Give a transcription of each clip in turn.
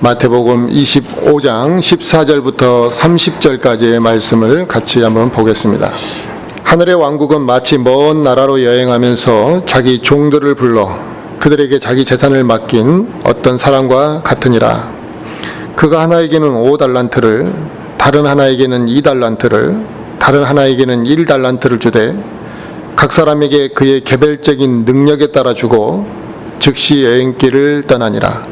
마태복음 25장 14절부터 30절까지의 말씀을 같이 한번 보겠습니다. 하늘의 왕국은 마치 먼 나라로 여행하면서 자기 종들을 불러 그들에게 자기 재산을 맡긴 어떤 사람과 같으니라. 그가 하나에게는 5달란트를, 다른 하나에게는 2달란트를, 다른 하나에게는 1달란트를 주되 각 사람에게 그의 개별적인 능력에 따라 주고 즉시 여행길을 떠나니라.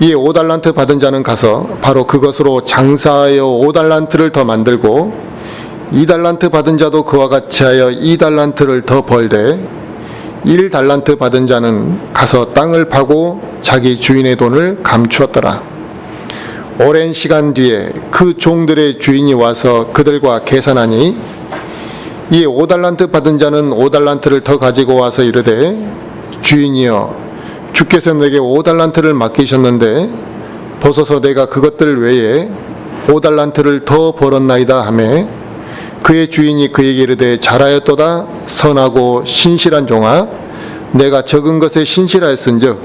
이에 5달란트 받은 자는 가서 바로 그것으로 장사하여 5달란트를 더 만들고 2달란트 받은 자도 그와 같이 하여 2달란트를 더 벌되 1달란트 받은 자는 가서 땅을 파고 자기 주인의 돈을 감추었더라. 오랜 시간 뒤에 그 종들의 주인이 와서 그들과 계산하니 이에 5달란트 받은 자는 5달란트를 더 가지고 와서 이르되 주인이여 주께서 내게 5달란트를 맡기셨는데 보소서 내가 그것들 외에 5달란트를 더 벌었나이다 하매 그의 주인이 그에게 이르되 잘하였도다 선하고 신실한 종아 내가 적은 것에 신실하였은즉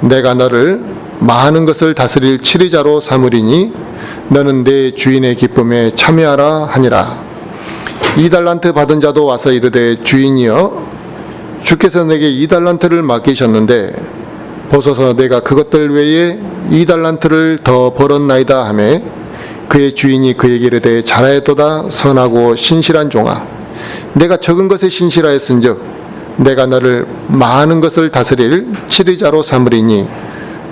내가 너를 많은 것을 다스릴 치리자로 삼으리니 너는 내 주인의 기쁨에 참여하라 하니라. 2달란트 받은 자도 와서 이르되 주인이여 주께서 내게 2달란트를 맡기셨는데 보소서 내가 그것들 외에 2달란트를 더 벌었나이다 하매 그의 주인이 그에게 이르되 잘하였도다 선하고 신실한 종아 내가 적은 것에 신실하였은즉 내가 너를 많은 것을 다스릴 치리자로 삼으리니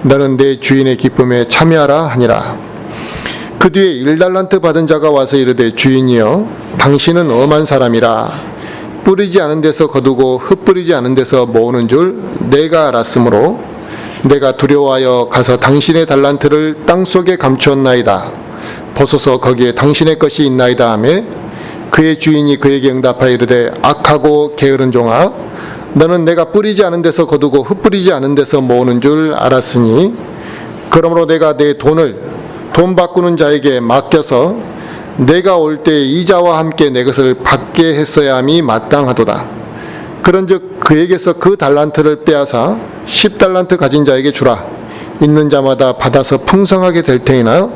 너는 내 주인의 기쁨에 참여하라 하니라. 그 뒤에 1달란트 받은 자가 와서 이르되 주인이여 당신은 엄한 사람이라 뿌리지 않은 데서 거두고 흩뿌리지 않은 데서 모으는 줄 내가 알았으므로 내가 두려워하여 가서 당신의 달란트를 땅속에 감추었나이다. 보소서 거기에 당신의 것이 있나이다 하매 그의 주인이 그에게 응답하여 이르되 악하고 게으른 종아 너는 내가 뿌리지 않은 데서 거두고 흩뿌리지 않은 데서 모으는 줄 알았으니 그러므로 내가 내 돈을 돈 바꾸는 자에게 맡겨서 내가 올 때 이자와 함께 내 것을 받게 했어야 함이 마땅하도다. 그런즉 그에게서 그 달란트를 빼앗아 10달란트 가진 자에게 주라. 있는 자마다 받아서 풍성하게 될 테이나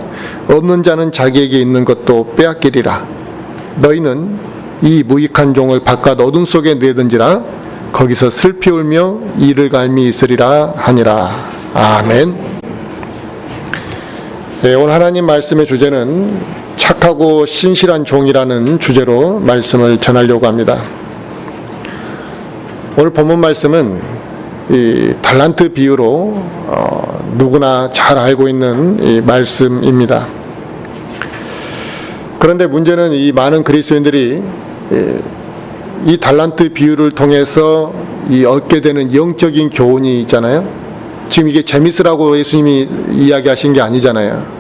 없는 자는 자기에게 있는 것도 빼앗기리라. 너희는 이 무익한 종을 바깥 어둠 속에 내든지라 거기서 슬피 울며 이를 갈미 있으리라 하니라. 아멘. 네, 오늘 하나님 말씀의 주제는 착하고 신실한 종이라는 주제로 말씀을 전하려고 합니다. 오늘 본문 말씀은 이 달란트 비유로 누구나 잘 알고 있는 이 말씀입니다. 그런데 문제는 이 많은 그리스도인들이 이 달란트 비유를 통해서 이 얻게 되는 영적인 교훈이 있잖아요. 지금 이게 재밌으라고 예수님이 이야기하신 게 아니잖아요.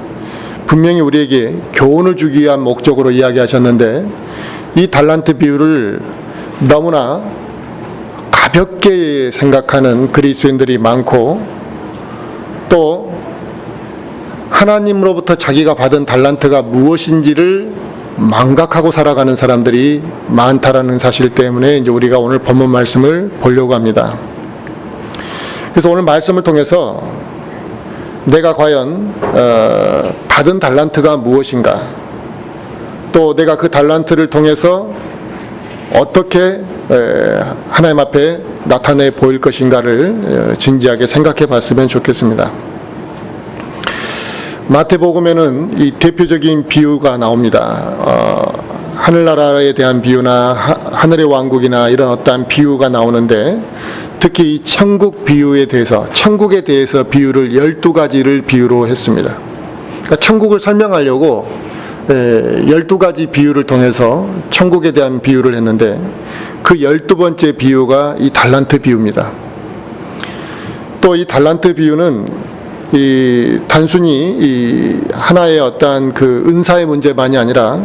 분명히 우리에게 교훈을 주기 위한 목적으로 이야기하셨는데 이 달란트 비유를 너무나 가볍게 생각하는 그리스도인들이 많고 또 하나님으로부터 자기가 받은 달란트가 무엇인지를 망각하고 살아가는 사람들이 많다라는 사실 때문에 이제 우리가 오늘 본문 말씀을 보려고 합니다. 그래서 오늘 말씀을 통해서 내가 과연 받은 달란트가 무엇인가, 또 내가 그 달란트를 통해서 어떻게 하나님 앞에 나타내 보일 것인가를 진지하게 생각해 봤으면 좋겠습니다. 마태복음에는 이 대표적인 비유가 나옵니다. 하늘나라에 대한 비유나 하늘의 왕국이나 이런 어떠한 비유가 나오는데 특히 이 천국 비유에 대해서, 천국에 대해서 비유를 12가지를 비유로 했습니다. 그러니까 천국을 설명하려고 12가지 비유를 통해서 천국에 대한 비유를 했는데 그 12번째 비유가 이 달란트 비유입니다. 또 이 달란트 비유는 단순히 이 하나의 어떠한 그 은사의 문제만이 아니라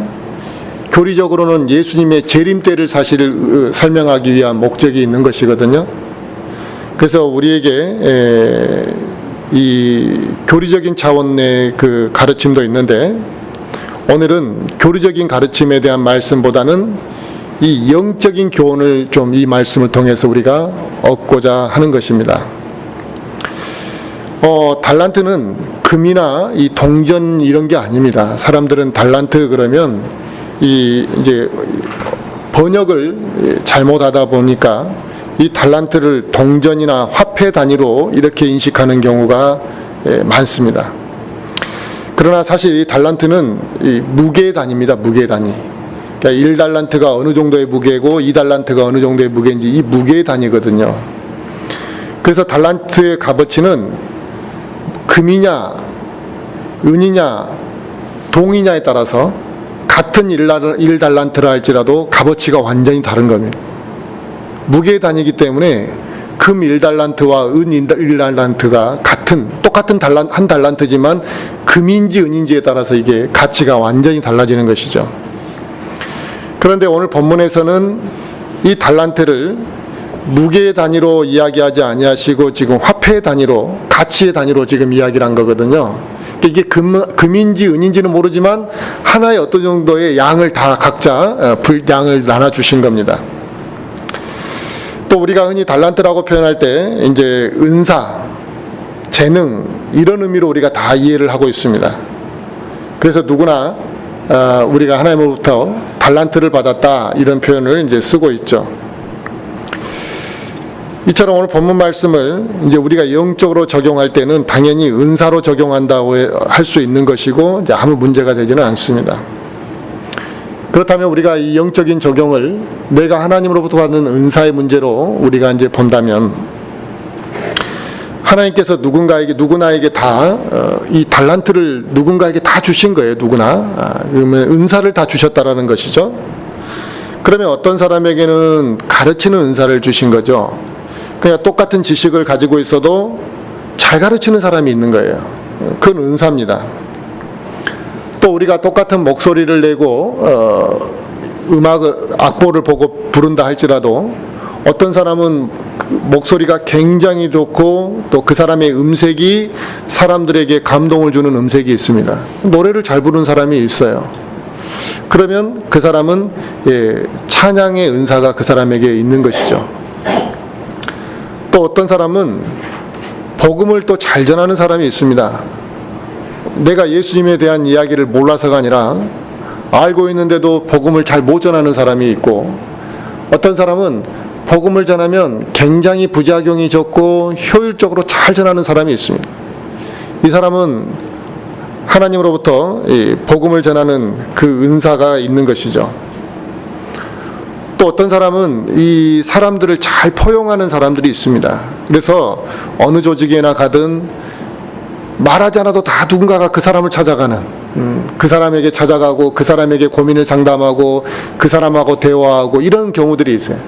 교리적으로는 예수님의 재림 때를 사실 설명하기 위한 목적이 있는 것이거든요. 그래서 우리에게 이 교리적인 차원의 그 가르침도 있는데 오늘은 교리적인 가르침에 대한 말씀보다는 이 영적인 교훈을 좀 이 말씀을 통해서 우리가 얻고자 하는 것입니다. 달란트는 금이나 이 동전 이런 게 아닙니다. 사람들은 달란트 그러면 이제 번역을 잘못하다 보니까 이 달란트를 동전이나 화폐 단위로 이렇게 인식하는 경우가 많습니다. 그러나 사실 이 달란트는 이 무게 단위입니다. 무게 단위. 그러니까 1달란트가 어느 정도의 무게고 2달란트가 어느 정도의 무게인지 이 무게 단위거든요. 그래서 달란트의 값어치는 금이냐 은이냐 동이냐에 따라서 같은 1달란트라 할지라도 값어치가 완전히 다른 겁니다. 무게 단위이기 때문에 금 1달란트와 은 1달란트가 똑같은 한 달란트지만 금인지 은인지에 따라서 이게 가치가 완전히 달라지는 것이죠. 그런데 오늘 본문에서는 이 달란트를 무게 단위로 이야기하지 아니하시고 지금 화폐 단위로, 가치의 단위로 지금 이야기를 한 거거든요. 이게 금인지 은인지는 모르지만 하나의 어떤 정도의 양을 다 각자 양을 나눠주신 겁니다. 또 우리가 흔히 달란트라고 표현할 때 이제 은사, 재능 이런 의미로 우리가 다 이해를 하고 있습니다. 그래서 누구나 우리가 하나님으로부터 달란트를 받았다 이런 표현을 이제 쓰고 있죠. 이처럼 오늘 본문 말씀을 이제 우리가 영적으로 적용할 때는 당연히 은사로 적용한다고 할 수 있는 것이고 이제 아무 문제가 되지는 않습니다. 그렇다면 우리가 이 영적인 적용을 내가 하나님으로부터 받는 은사의 문제로 우리가 이제 본다면 하나님께서 누구나에게 다 이 달란트를 누군가에게 다 주신 거예요. 누구나. 그러면 은사를 다 주셨다라는 것이죠. 그러면 어떤 사람에게는 가르치는 은사를 주신 거죠. 그냥 똑같은 지식을 가지고 있어도 잘 가르치는 사람이 있는 거예요. 그건 은사입니다. 또 우리가 똑같은 목소리를 내고 악보를 보고 부른다 할지라도 어떤 사람은 목소리가 굉장히 좋고 또 그 사람의 음색이 사람들에게 감동을 주는 음색이 있습니다. 노래를 잘 부르는 사람이 있어요. 그러면 그 사람은 찬양의 은사가 그 사람에게 있는 것이죠. 또 어떤 사람은 복음을 또 잘 전하는 사람이 있습니다. 내가 예수님에 대한 이야기를 몰라서가 아니라 알고 있는데도 복음을 잘 못 전하는 사람이 있고, 어떤 사람은 복음을 전하면 굉장히 부작용이 적고 효율적으로 잘 전하는 사람이 있습니다. 이 사람은 하나님으로부터 복음을 전하는 그 은사가 있는 것이죠. 또 어떤 사람은 이 사람들을 잘 포용하는 사람들이 있습니다. 그래서 어느 조직에나 가든 말하지 않아도 다 누군가가 그 사람을 찾아가는, 그 사람에게 찾아가고 그 사람에게 고민을 상담하고 그 사람하고 대화하고 이런 경우들이 있어요.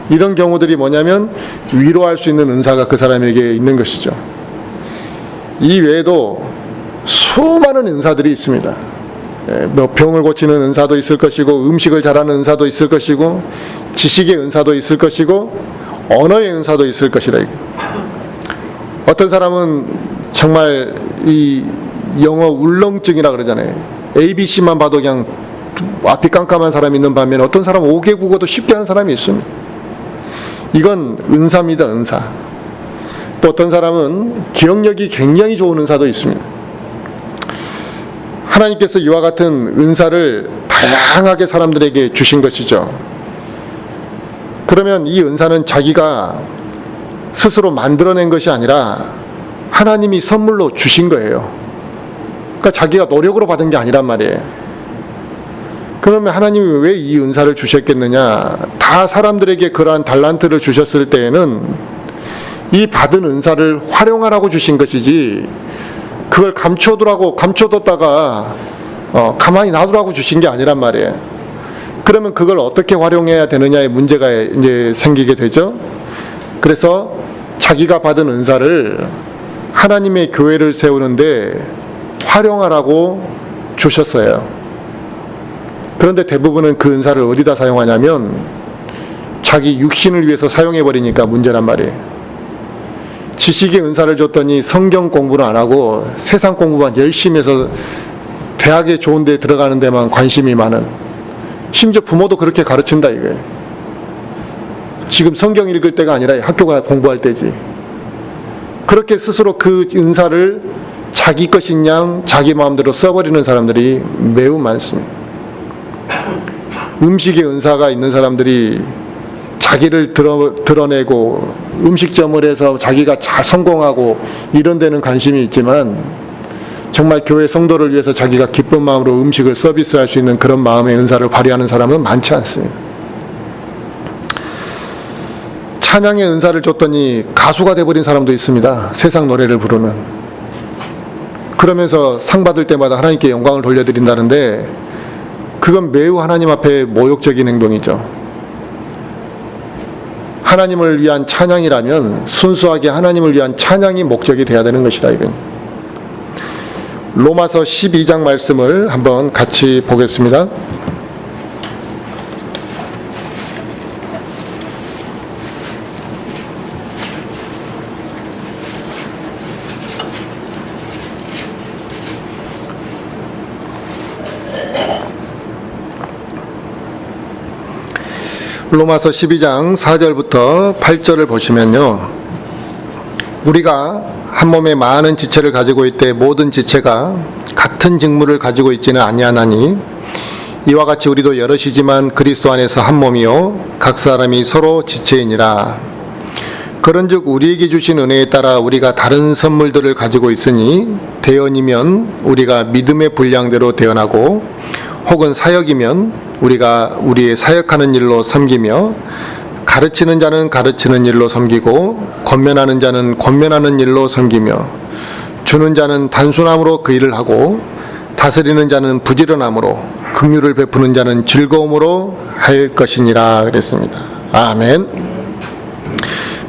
이런 경우들이 뭐냐면 위로할 수 있는 은사가 그 사람에게 있는 것이죠. 이 외에도 수많은 은사들이 있습니다. 뭐 병을 고치는 은사도 있을 것이고, 음식을 잘하는 은사도 있을 것이고, 지식의 은사도 있을 것이고, 언어의 은사도 있을 것이라. 어떤 사람은 정말 이 영어 울렁증이라 그러잖아요. ABC만 봐도 그냥 앞이 깜깜한 사람이 있는 반면에 어떤 사람은 5개 국어도 쉽게 하는 사람이 있습니다. 이건 은사입니다. 은사. 또 어떤 사람은 기억력이 굉장히 좋은 은사도 있습니다. 하나님께서 이와 같은 은사를 다양하게 사람들에게 주신 것이죠. 그러면 이 은사는 자기가 스스로 만들어낸 것이 아니라 하나님이 선물로 주신 거예요. 그러니까 자기가 노력으로 받은 게 아니란 말이에요. 그러면 하나님이 왜 이 은사를 주셨겠느냐? 다 사람들에게 그러한 달란트를 주셨을 때에는 이 받은 은사를 활용하라고 주신 것이지, 그걸 감춰뒀다가 가만히 놔두라고 주신 게 아니란 말이에요. 그러면 그걸 어떻게 활용해야 되느냐의 문제가 이제 생기게 되죠. 그래서 자기가 받은 은사를 하나님의 교회를 세우는데 활용하라고 주셨어요. 그런데 대부분은 그 은사를 어디다 사용하냐면 자기 육신을 위해서 사용해버리니까 문제란 말이에요. 지식의 은사를 줬더니 성경 공부는 안 하고 세상 공부만 열심히 해서 대학에 좋은 데 들어가는 데만 관심이 많은, 심지어 부모도 그렇게 가르친다 이거예요. 지금 성경 읽을 때가 아니라 학교가 공부할 때지. 그렇게 스스로 그 은사를 자기 것인 양 자기 마음대로 써버리는 사람들이 매우 많습니다. 음식의 은사가 있는 사람들이 자기를 드러내고 음식점을 해서 자기가 성공하고 이런 데는 관심이 있지만 정말 교회 성도를 위해서 자기가 기쁜 마음으로 음식을 서비스할 수 있는 그런 마음의 은사를 발휘하는 사람은 많지 않습니다. 찬양의 은사를 줬더니 가수가 돼버린 사람도 있습니다. 세상 노래를 부르는. 그러면서 상 받을 때마다 하나님께 영광을 돌려드린다는데 그건 매우 하나님 앞에 모욕적인 행동이죠. 하나님을 위한 찬양이라면 순수하게 하나님을 위한 찬양이 목적이 돼야 되는 것이라 이건. 로마서 12장 말씀을 한번 같이 보겠습니다. 로마서 12장 4절부터 8절을 보시면요, 우리가 한 몸에 많은 지체를 가지고 있되 모든 지체가 같은 직무를 가지고 있지는 아니하나니 이와 같이 우리도 여럿이지만 그리스도 안에서 한 몸이요 각 사람이 서로 지체이니라. 그런즉 우리에게 주신 은혜에 따라 우리가 다른 선물들을 가지고 있으니 대언이면 우리가 믿음의 분량대로 대언하고 혹은 사역이면 우리가 우리의 사역하는 일로 섬기며 가르치는 자는 가르치는 일로 섬기고 권면하는 자는 권면하는 일로 섬기며 주는 자는 단순함으로 그 일을 하고 다스리는 자는 부지런함으로 긍휼을 베푸는 자는 즐거움으로 할 것이니라 그랬습니다. 아멘.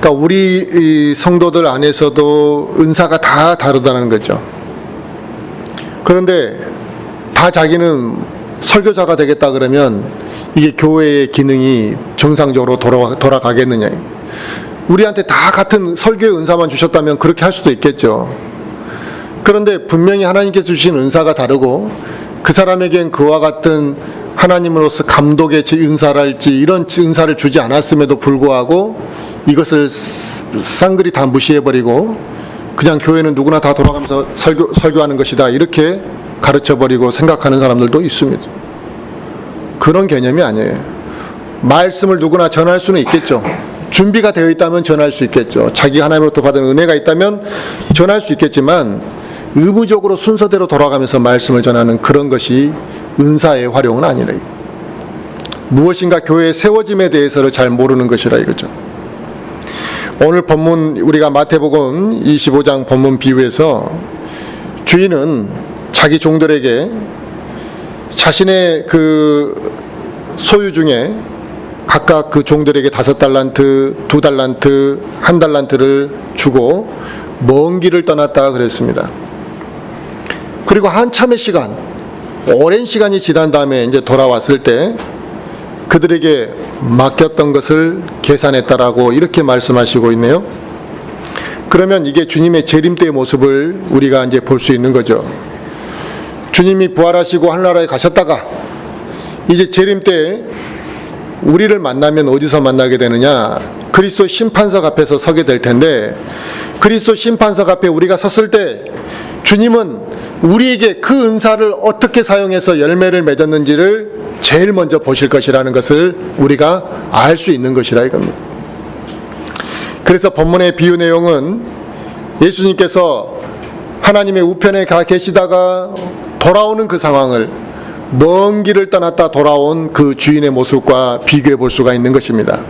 그러니까 우리 성도들 안에서도 은사가 다 다르다는 거죠. 그런데 다 자기는 설교자가 되겠다 그러면 이게 교회의 기능이 정상적으로 돌아가겠느냐. 우리한테 다 같은 설교의 은사만 주셨다면 그렇게 할 수도 있겠죠. 그런데 분명히 하나님께서 주신 은사가 다르고 그 사람에겐 그와 같은 하나님으로서 감독의 은사랄지 이런 은사를 주지 않았음에도 불구하고 이것을 쌍그리 다 무시해버리고 그냥 교회는 누구나 다 돌아가면서 설교하는 것이다 이렇게 가르쳐버리고 생각하는 사람들도 있습니다. 그런 개념이 아니에요. 말씀을 누구나 전할 수는 있겠죠. 준비가 되어 있다면 전할 수 있겠죠. 자기 하나님으로부터 받은 은혜가 있다면 전할 수 있겠지만 의무적으로 순서대로 돌아가면서 말씀을 전하는 그런 것이 은사의 활용은 아니래요. 무엇인가 교회의 세워짐에 대해서를 잘 모르는 것이라 이거죠. 오늘 본문 우리가 마태복음 25장 본문 비유에서 주인은 자기 종들에게 자신의 그 소유 중에 각각 그 종들에게 5달란트, 2달란트, 1달란트를 주고 먼 길을 떠났다 그랬습니다. 그리고 한참의 시간, 오랜 시간이 지난 다음에 이제 돌아왔을 때 그들에게 맡겼던 것을 계산했다라고 이렇게 말씀하시고 있네요. 그러면 이게 주님의 재림 때의 모습을 우리가 이제 볼 수 있는 거죠. 주님이 부활하시고 하늘나라에 가셨다가 이제 재림 때 우리를 만나면 어디서 만나게 되느냐? 그리스도 심판석 앞에서 서게 될 텐데 그리스도 심판석 앞에 우리가 섰을 때 주님은 우리에게 그 은사를 어떻게 사용해서 열매를 맺었는지를 제일 먼저 보실 것이라는 것을 우리가 알 수 있는 것이라 이겁니다. 그래서 본문의 비유 내용은 예수님께서 하나님의 우편에 가 계시다가 돌아오는 그 상황을 먼 길을 떠났다 돌아온 그 주인의 모습과 비교해 볼 수가 있는 것입니다.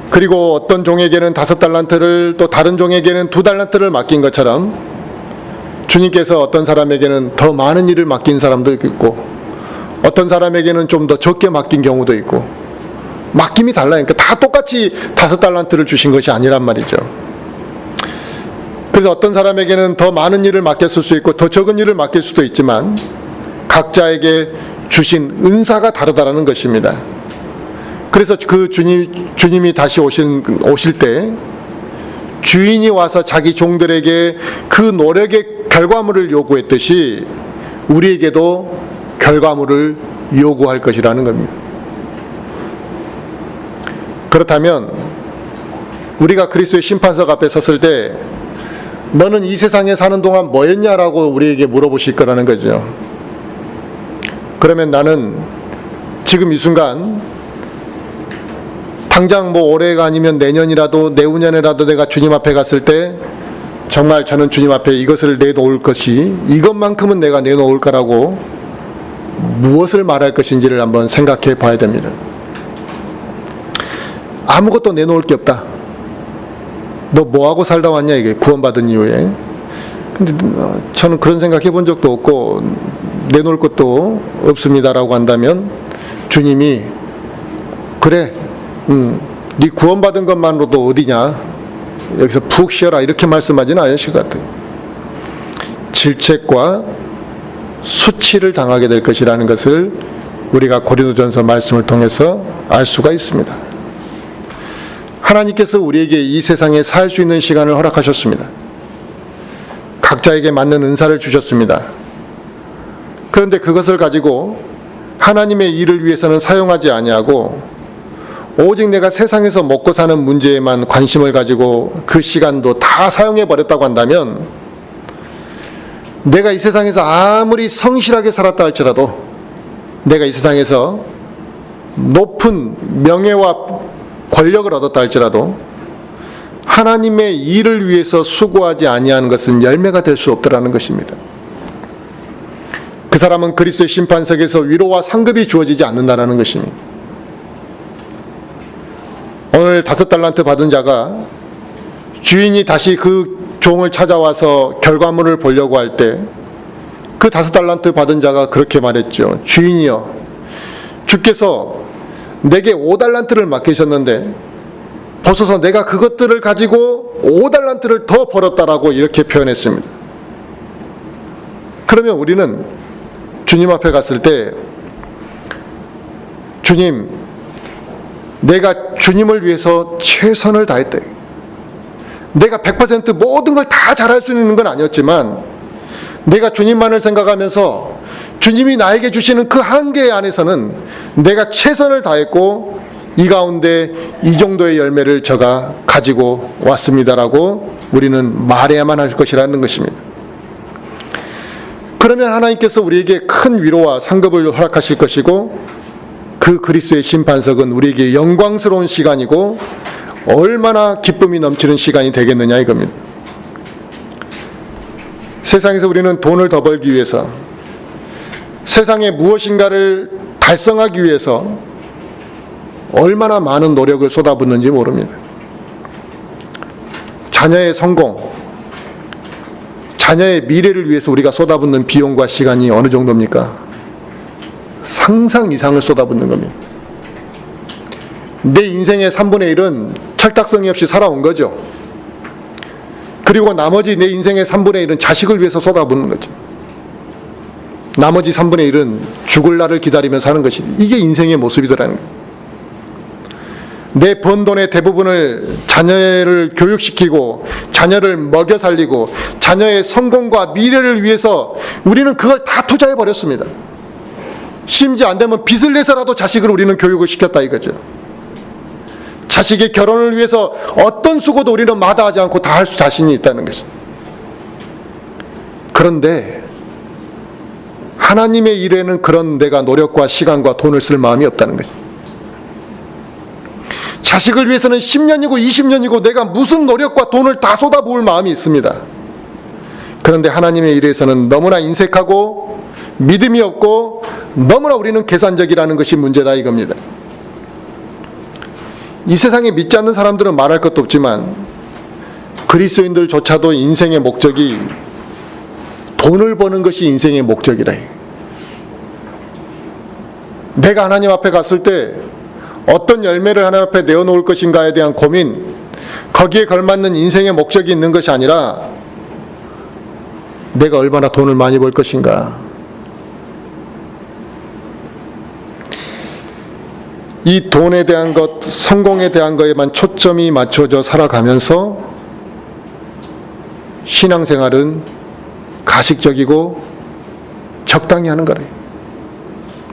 그리고 어떤 종에게는 5달란트를 또 다른 종에게는 2달란트를 맡긴 것처럼 주님께서 어떤 사람에게는 더 많은 일을 맡긴 사람도 있고 어떤 사람에게는 좀 더 적게 맡긴 경우도 있고 맡김이 달라요. 그러니까 다 똑같이 5달란트를 주신 것이 아니란 말이죠. 그래서 어떤 사람에게는 더 많은 일을 맡겼을 수 있고 더 적은 일을 맡길 수도 있지만 각자에게 주신 은사가 다르다는 것입니다. 그래서 그 주님이 다시 오실 때 주인이 와서 자기 종들에게 그 노력의 결과물을 요구했듯이 우리에게도 결과물을 요구할 것이라는 겁니다. 그렇다면 우리가 그리스도의 심판석 앞에 섰을 때 너는 이 세상에 사는 동안 뭐 했냐라고 우리에게 물어보실 거라는 거죠. 그러면 나는 지금 이 순간 당장 뭐 올해가 아니면 내년이라도 내후년에라도 내가 주님 앞에 갔을 때 정말 저는 주님 앞에 이것을 내놓을 것이 이것만큼은 내가 내놓을 거라고 무엇을 말할 것인지를 한번 생각해 봐야 됩니다. 아무것도 내놓을 게 없다. 너 뭐하고 살다 왔냐 이게 구원받은 이후에. 근데 저는 그런 생각해 본 적도 없고 내놓을 것도 없습니다라고 한다면 주님이 그래 네 구원받은 것만으로도 어디냐 여기서 푹 쉬어라 이렇게 말씀하지는 않으실 것 같아요. 질책과 수치를 당하게 될 것이라는 것을 우리가 고린도전서 말씀을 통해서 알 수가 있습니다. 하나님께서 우리에게 이 세상에 살 수 있는 시간을 허락하셨습니다. 각자에게 맞는 은사를 주셨습니다. 그런데 그것을 가지고 하나님의 일을 위해서는 사용하지 아니하고 오직 내가 세상에서 먹고 사는 문제에만 관심을 가지고 그 시간도 다 사용해 버렸다고 한다면 내가 이 세상에서 아무리 성실하게 살았다 할지라도 내가 이 세상에서 높은 명예와 권력을 얻었다 할지라도 하나님의 일을 위해서 수고하지 아니하는 것은 열매가 될 수 없더라는 것입니다. 그 사람은 그리스도의 심판석에서 위로와 상급이 주어지지 않는다는 것입니다. 오늘 5달란트 받은 자가 주인이 다시 그 종을 찾아와서 결과물을 보려고 할 때 그 5달란트 받은 자가 그렇게 말했죠. 주인이여, 주께서 내게 5달란트를 맡기셨는데 보소서 내가 그것들을 가지고 5달란트를 더 벌었다라고 이렇게 표현했습니다. 그러면 우리는 주님 앞에 갔을 때 주님, 내가 주님을 위해서 최선을 다했다. 내가 100% 모든 걸 다 잘할 수 있는 건 아니었지만 내가 주님만을 생각하면서 주님이 나에게 주시는 그 한계 안에서는 내가 최선을 다했고 이 가운데 이 정도의 열매를 제가 가지고 왔습니다라고 우리는 말해야만 할 것이라는 것입니다. 그러면 하나님께서 우리에게 큰 위로와 상급을 허락하실 것이고 그 그리스도의 심판석은 우리에게 영광스러운 시간이고 얼마나 기쁨이 넘치는 시간이 되겠느냐 이겁니다. 세상에서 우리는 돈을 더 벌기 위해서 세상에 무엇인가를 달성하기 위해서 얼마나 많은 노력을 쏟아붓는지 모릅니다. 자녀의 성공, 자녀의 미래를 위해서 우리가 쏟아붓는 비용과 시간이 어느 정도입니까? 상상 이상을 쏟아붓는 겁니다. 내 인생의 3분의 1은 철딱서니 없이 살아온 거죠. 그리고 나머지 내 인생의 3분의 1은 자식을 위해서 쏟아붓는 거죠. 나머지 3분의 1은 죽을 날을 기다리며 사는 것입니다. 이게 인생의 모습이더라는 거예요. 내 번 돈의 대부분을 자녀를 교육시키고 자녀를 먹여 살리고 자녀의 성공과 미래를 위해서 우리는 그걸 다 투자해 버렸습니다. 심지어 안 되면 빚을 내서라도 자식을 우리는 교육을 시켰다 이거죠. 자식의 결혼을 위해서 어떤 수고도 우리는 마다하지 않고 다 할 수 자신이 있다는 것입니다. 그런데 하나님의 일에는 그런 내가 노력과 시간과 돈을 쓸 마음이 없다는 것입니다. 자식을 위해서는 10년이고 20년이고 내가 무슨 노력과 돈을 다 쏟아부을 마음이 있습니다. 그런데 하나님의 일에서는 너무나 인색하고 믿음이 없고 너무나 우리는 계산적이라는 것이 문제다 이겁니다. 이 세상에 믿지 않는 사람들은 말할 것도 없지만 그리스도인들조차도 인생의 목적이 돈을 버는 것이 인생의 목적이라. 내가 하나님 앞에 갔을 때 어떤 열매를 하나님 앞에 내어놓을 것인가에 대한 고민, 거기에 걸맞는 인생의 목적이 있는 것이 아니라 내가 얼마나 돈을 많이 벌 것인가. 이 돈에 대한 것, 성공에 대한 것에만 초점이 맞춰져 살아가면서 신앙생활은 가식적이고 적당히 하는 거래요.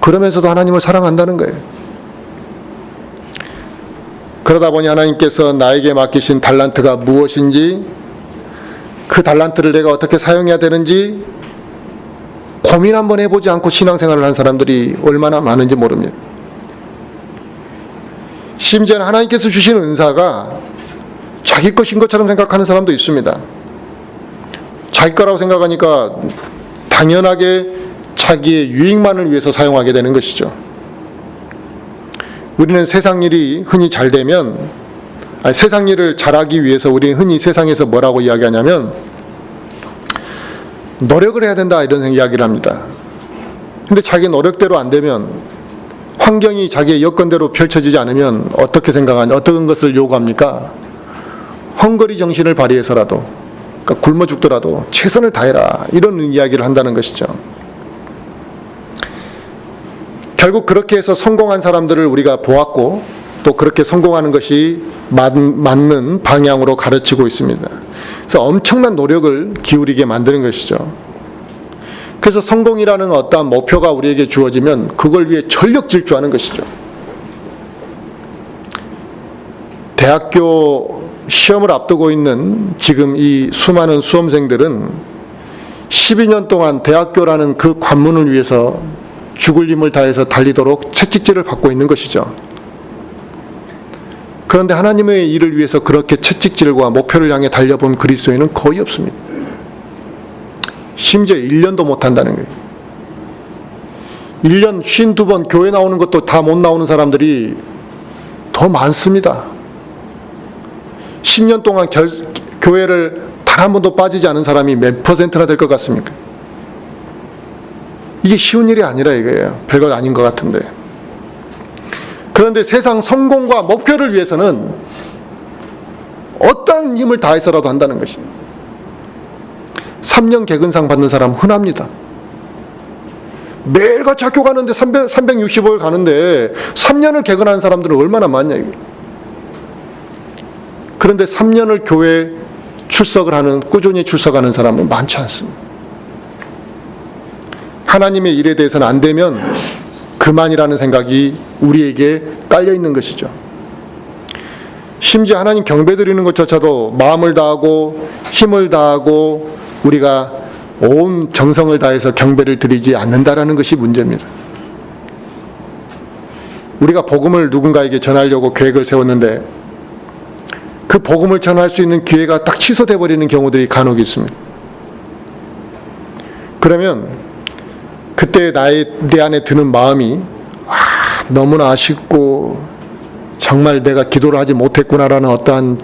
그러면서도 하나님을 사랑한다는 거예요. 그러다 보니 하나님께서 나에게 맡기신 달란트가 무엇인지 그 달란트를 내가 어떻게 사용해야 되는지 고민 한번 해보지 않고 신앙생활을 한 사람들이 얼마나 많은지 모릅니다. 심지어는 하나님께서 주신 은사가 자기 것인 것처럼 생각하는 사람도 있습니다. 자기 거라고 생각하니까 당연하게 자기의 유익만을 위해서 사용하게 되는 것이죠. 우리는 세상 일이 흔히 잘 되면, 세상 일을 잘하기 위해서 우리는 흔히 세상에서 뭐라고 이야기하냐면 노력을 해야 된다 이런 이야기를 합니다. 근데 자기 노력대로 안 되면, 환경이 자기의 여건대로 펼쳐지지 않으면 어떻게 생각하냐, 어떤 것을 요구합니까? 헝거리 정신을 발휘해서라도, 그러니까 굶어 죽더라도 최선을 다해라 이런 이야기를 한다는 것이죠. 결국 그렇게 해서 성공한 사람들을 우리가 보았고 또 그렇게 성공하는 것이 맞는 방향으로 가르치고 있습니다. 그래서 엄청난 노력을 기울이게 만드는 것이죠. 그래서 성공이라는 어떠한 목표가 우리에게 주어지면 그걸 위해 전력 질주하는 것이죠. 대학교 시험을 앞두고 있는 지금 이 수많은 수험생들은 12년 동안 대학교라는 그 관문을 위해서 죽을 힘을 다해서 달리도록 채찍질을 받고 있는 것이죠. 그런데 하나님의 일을 위해서 그렇게 채찍질과 목표를 향해 달려본 그리스도인은 거의 없습니다. 심지어 1년도 못한다는 거예요. 1년 52번 교회 나오는 것도 다 못 나오는 사람들이 더 많습니다. 10년 동안 교회를 단 한 번도 빠지지 않은 사람이 몇 %나 될 것 같습니까? 이게 쉬운 일이 아니라 이거예요. 별것 아닌 것 같은데. 그런데 세상 성공과 목표를 위해서는 어떠한 힘을 다해서라도 한다는 것입니다. 3년 개근상 받는 사람 흔합니다. 매일같이 학교 가는데 365일 가는데 3년을 개근하는 사람들은 얼마나 많냐 이거. 그런데 3년을 교회 출석을 하는, 꾸준히 출석하는 사람은 많지 않습니다. 하나님의 일에 대해서는 안 되면 그만이라는 생각이 우리에게 깔려 있는 것이죠. 심지어 하나님 경배드리는 것조차도 마음을 다하고 힘을 다하고 우리가 온 정성을 다해서 경배를 드리지 않는다라는 것이 문제입니다. 우리가 복음을 누군가에게 전하려고 계획을 세웠는데 그 복음을 전할 수 있는 기회가 딱 취소돼 버리는 경우들이 간혹 있습니다. 그러면 그때 내 안에 드는 마음이 너무나 아쉽고 정말 내가 기도를 하지 못했구나라는 어떠한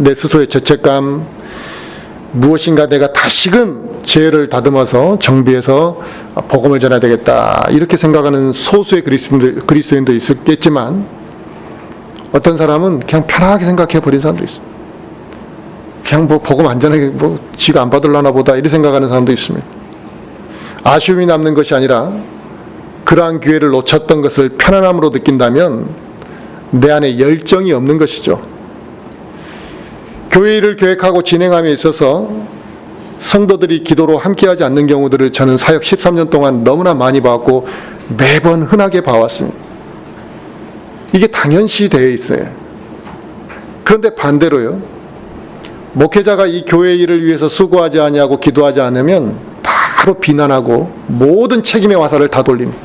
내 스스로의 죄책감, 무엇인가 내가 다시금 죄를 다듬어서 정비해서 복음을 전해야 되겠다 이렇게 생각하는 소수의 그리스도인도 있겠지만 어떤 사람은 그냥 편하게 생각해 버린 사람도 있어요. 그냥 뭐 복음 안 전하게 뭐 지가 안 받으려나 보다 이렇게 생각하는 사람도 있습니다. 아쉬움이 남는 것이 아니라 그러한 기회를 놓쳤던 것을 편안함으로 느낀다면 내 안에 열정이 없는 것이죠. 교회 일을 계획하고 진행함에 있어서 성도들이 기도로 함께하지 않는 경우들을 저는 사역 13년 동안 너무나 많이 봤고 매번 흔하게 봐왔습니다. 이게 당연시 되어 있어요. 그런데 반대로요. 목회자가 이 교회 일을 위해서 수고하지 아니하고 기도하지 않으면 바로 비난하고 모든 책임의 화살을 다 돌립니다.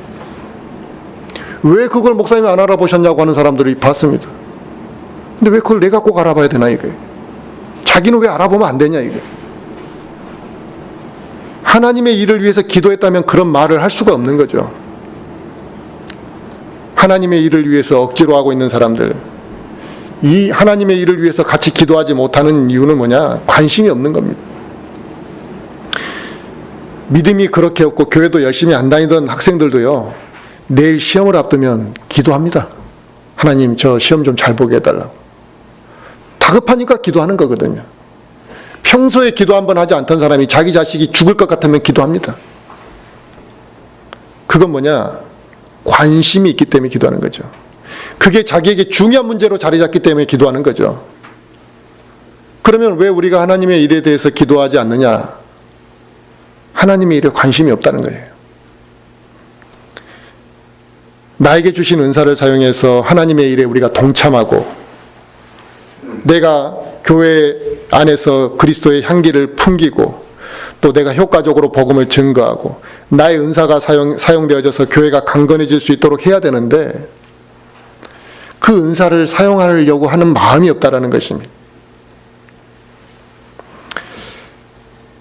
왜 그걸 목사님이 안 알아보셨냐고 하는 사람들이 봤습니다. 근데 왜 그걸 내가 꼭 알아봐야 되나 이게. 자기는 왜 알아보면 안 되냐 이게. 하나님의 일을 위해서 기도했다면 그런 말을 할 수가 없는 거죠. 하나님의 일을 위해서 억지로 하고 있는 사람들, 이 하나님의 일을 위해서 같이 기도하지 못하는 이유는 뭐냐? 관심이 없는 겁니다. 믿음이 그렇게 없고 교회도 열심히 안 다니던 학생들도요, 내일 시험을 앞두면 기도합니다. 하나님 저 시험 좀 잘 보게 해달라고. 다급하니까 기도하는 거거든요. 평소에 기도 한번 하지 않던 사람이 자기 자식이 죽을 것 같으면 기도합니다. 그건 뭐냐? 관심이 있기 때문에 기도하는 거죠. 그게 자기에게 중요한 문제로 자리 잡기 때문에 기도하는 거죠. 그러면 왜 우리가 하나님의 일에 대해서 기도하지 않느냐? 하나님의 일에 관심이 없다는 거예요. 나에게 주신 은사를 사용해서 하나님의 일에 우리가 동참하고 내가 교회 안에서 그리스도의 향기를 풍기고 또 내가 효과적으로 복음을 증거하고 나의 은사가 사용되어져서 교회가 강건해질 수 있도록 해야 되는데 그 은사를 사용하려고 하는 마음이 없다라는 것입니다.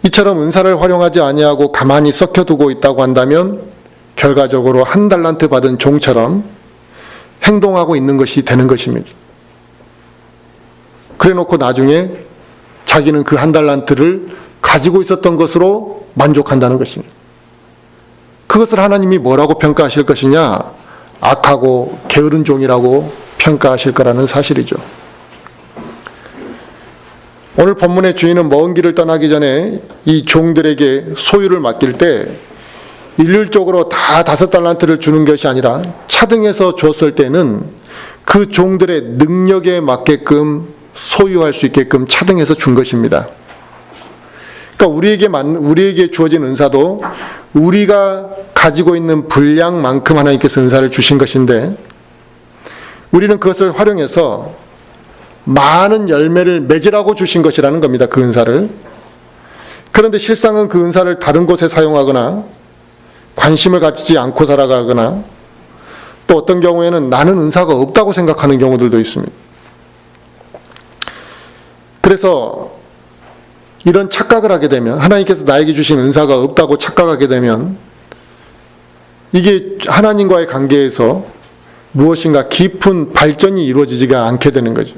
이처럼 은사를 활용하지 아니하고 가만히 썩혀두고 있다고 한다면 결과적으로 1달란트 받은 종처럼 행동하고 있는 것이 되는 것입니다. 그래놓고 나중에 자기는 그 1달란트를 가지고 있었던 것으로 만족한다는 것입니다. 그것을 하나님이 뭐라고 평가하실 것이냐? 악하고 게으른 종이라고 평가하실 거라는 사실이죠. 오늘 본문의 주인은 먼 길을 떠나기 전에 이 종들에게 소유를 맡길 때 일률적으로 다 5달란트를 주는 것이 아니라 차등해서 줬을 때는 그 종들의 능력에 맞게끔 소유할 수 있게끔 차등해서 준 것입니다. 그러니까 우리에게 주어진 은사도 우리가 가지고 있는 분량만큼 하나님께서 은사를 주신 것인데 우리는 그것을 활용해서 많은 열매를 맺으라고 주신 것이라는 겁니다. 그 은사를. 그런데 실상은 그 은사를 다른 곳에 사용하거나 관심을 갖지 않고 살아가거나 또 어떤 경우에는 나는 은사가 없다고 생각하는 경우들도 있습니다. 그래서 이런 착각을 하게 되면 하나님께서 나에게 주신 은사가 없다고 착각하게 되면 이게 하나님과의 관계에서 무엇인가 깊은 발전이 이루어지지가 않게 되는 거죠.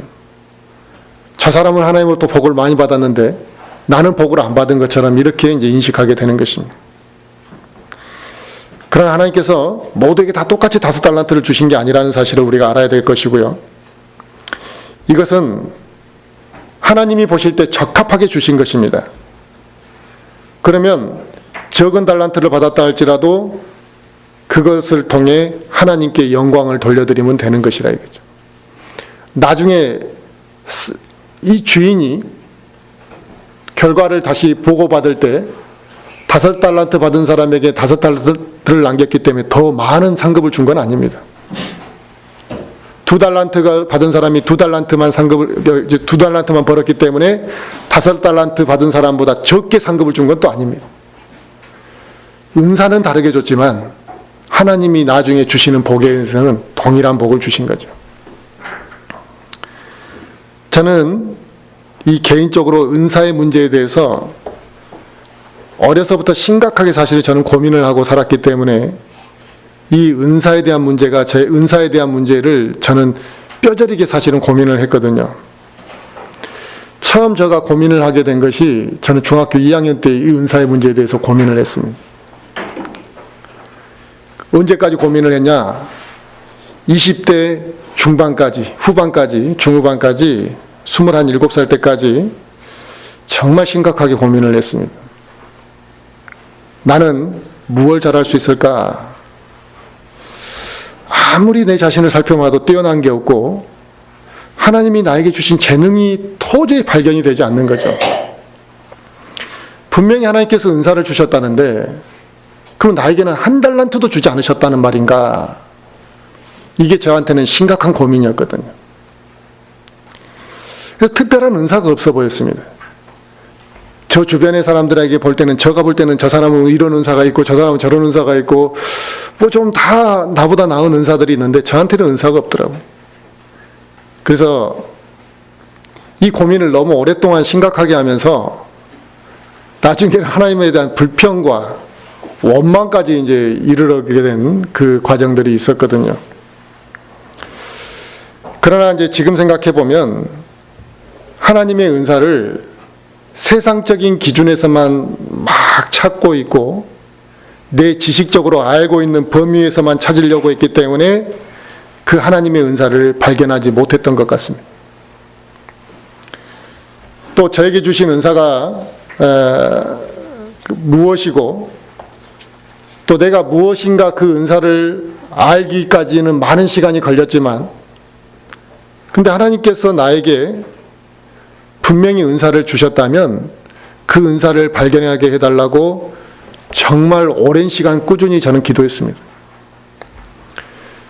저 사람은 하나님으로부터 복을 많이 받았는데 나는 복을 안 받은 것처럼 이렇게 이제 인식하게 되는 것입니다. 그러나 하나님께서 모두에게 다 똑같이 5달란트를 주신 게 아니라는 사실을 우리가 알아야 될 것이고요. 이것은 하나님이 보실 때 적합하게 주신 것입니다. 그러면 적은 달란트를 받았다 할지라도 그것을 통해 하나님께 영광을 돌려드리면 되는 것이라 이거죠. 나중에 이 주인이 결과를 다시 보고받을 때 5달란트 받은 사람에게 5달란트를 남겼기 때문에 더 많은 상급을 준 건 아닙니다. 2달란트가 받은 사람이 2달란트만 벌었기 때문에 5달란트 받은 사람보다 적게 상급을 준 건 또 아닙니다. 은사는 다르게 줬지만 하나님이 나중에 주시는 복에 대해서는 동일한 복을 주신 거죠. 저는 이 개인적으로 은사의 문제에 대해서 어려서부터 심각하게 사실 저는 고민을 하고 살았기 때문에 이 은사에 대한 문제가 제 은사에 대한 문제를 저는 뼈저리게 사실은 고민을 했거든요. 처음 제가 고민을 하게 된 것이 저는 중학교 2학년 때 이 은사의 문제에 대해서 고민을 했습니다. 언제까지 고민을 했냐? 20대 중반까지, 후반까지, 중후반까지 27살 때까지 정말 심각하게 고민을 했습니다. 나는 무엇을 잘할 수 있을까? 아무리 내 자신을 살펴봐도 뛰어난 게 없고 하나님이 나에게 주신 재능이 도저히 발견이 되지 않는 거죠. 분명히 하나님께서 은사를 주셨다는데 그럼 나에게는 1달란트도 주지 않으셨다는 말인가? 이게 저한테는 심각한 고민이었거든요. 그래서 특별한 은사가 없어 보였습니다. 저 주변의 사람들에게 볼 때는 제가 볼 때는 저 사람은 이런 은사가 있고 저 사람은 저런 은사가 있고 뭐 좀 다 나보다 나은 은사들이 있는데 저한테는 은사가 없더라고요. 그래서 이 고민을 너무 오랫동안 심각하게 하면서 나중에는 하나님에 대한 불평과 원망까지 이제 이르게 된 그 과정들이 있었거든요. 그러나 이제 지금 생각해 보면 하나님의 은사를 세상적인 기준에서만 막 찾고 있고 내 지식적으로 알고 있는 범위에서만 찾으려고 했기 때문에 그 하나님의 은사를 발견하지 못했던 것 같습니다. 또 저에게 주신 은사가 무엇이고 또 내가 무엇인가 그 은사를 알기까지는 많은 시간이 걸렸지만 근데 하나님께서 나에게 분명히 은사를 주셨다면 그 은사를 발견하게 해달라고 정말 오랜 시간 꾸준히 저는 기도했습니다.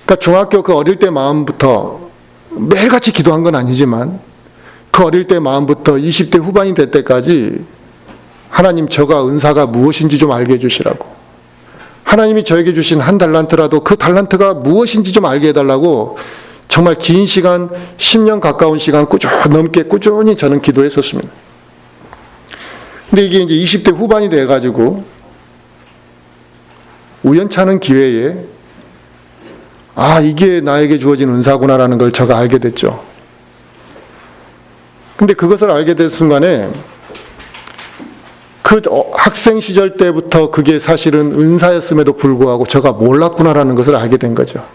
그러니까 중학교 그 어릴 때 마음부터 매일같이 기도한 건 아니지만 그 그 어릴 때 마음부터 20대 후반이 될 때까지 하나님, 저가 은사가 무엇인지 좀 알게 해주시라고, 하나님이 저에게 주신 한 달란트라도 그 달란트가 무엇인지 좀 알게 해달라고 정말 긴 시간, 10년 가까운 시간 넘게 꾸준히 저는 기도했었습니다. 근데 이게 이제 20대 후반이 돼가지고 우연찮은 기회에 이게 나에게 주어진 은사구나라는 걸 제가 알게 됐죠. 근데 그것을 알게 된 순간에 그 학생 시절 때부터 그게 사실은 은사였음에도 불구하고 제가 몰랐구나라는 것을 알게 된 거죠.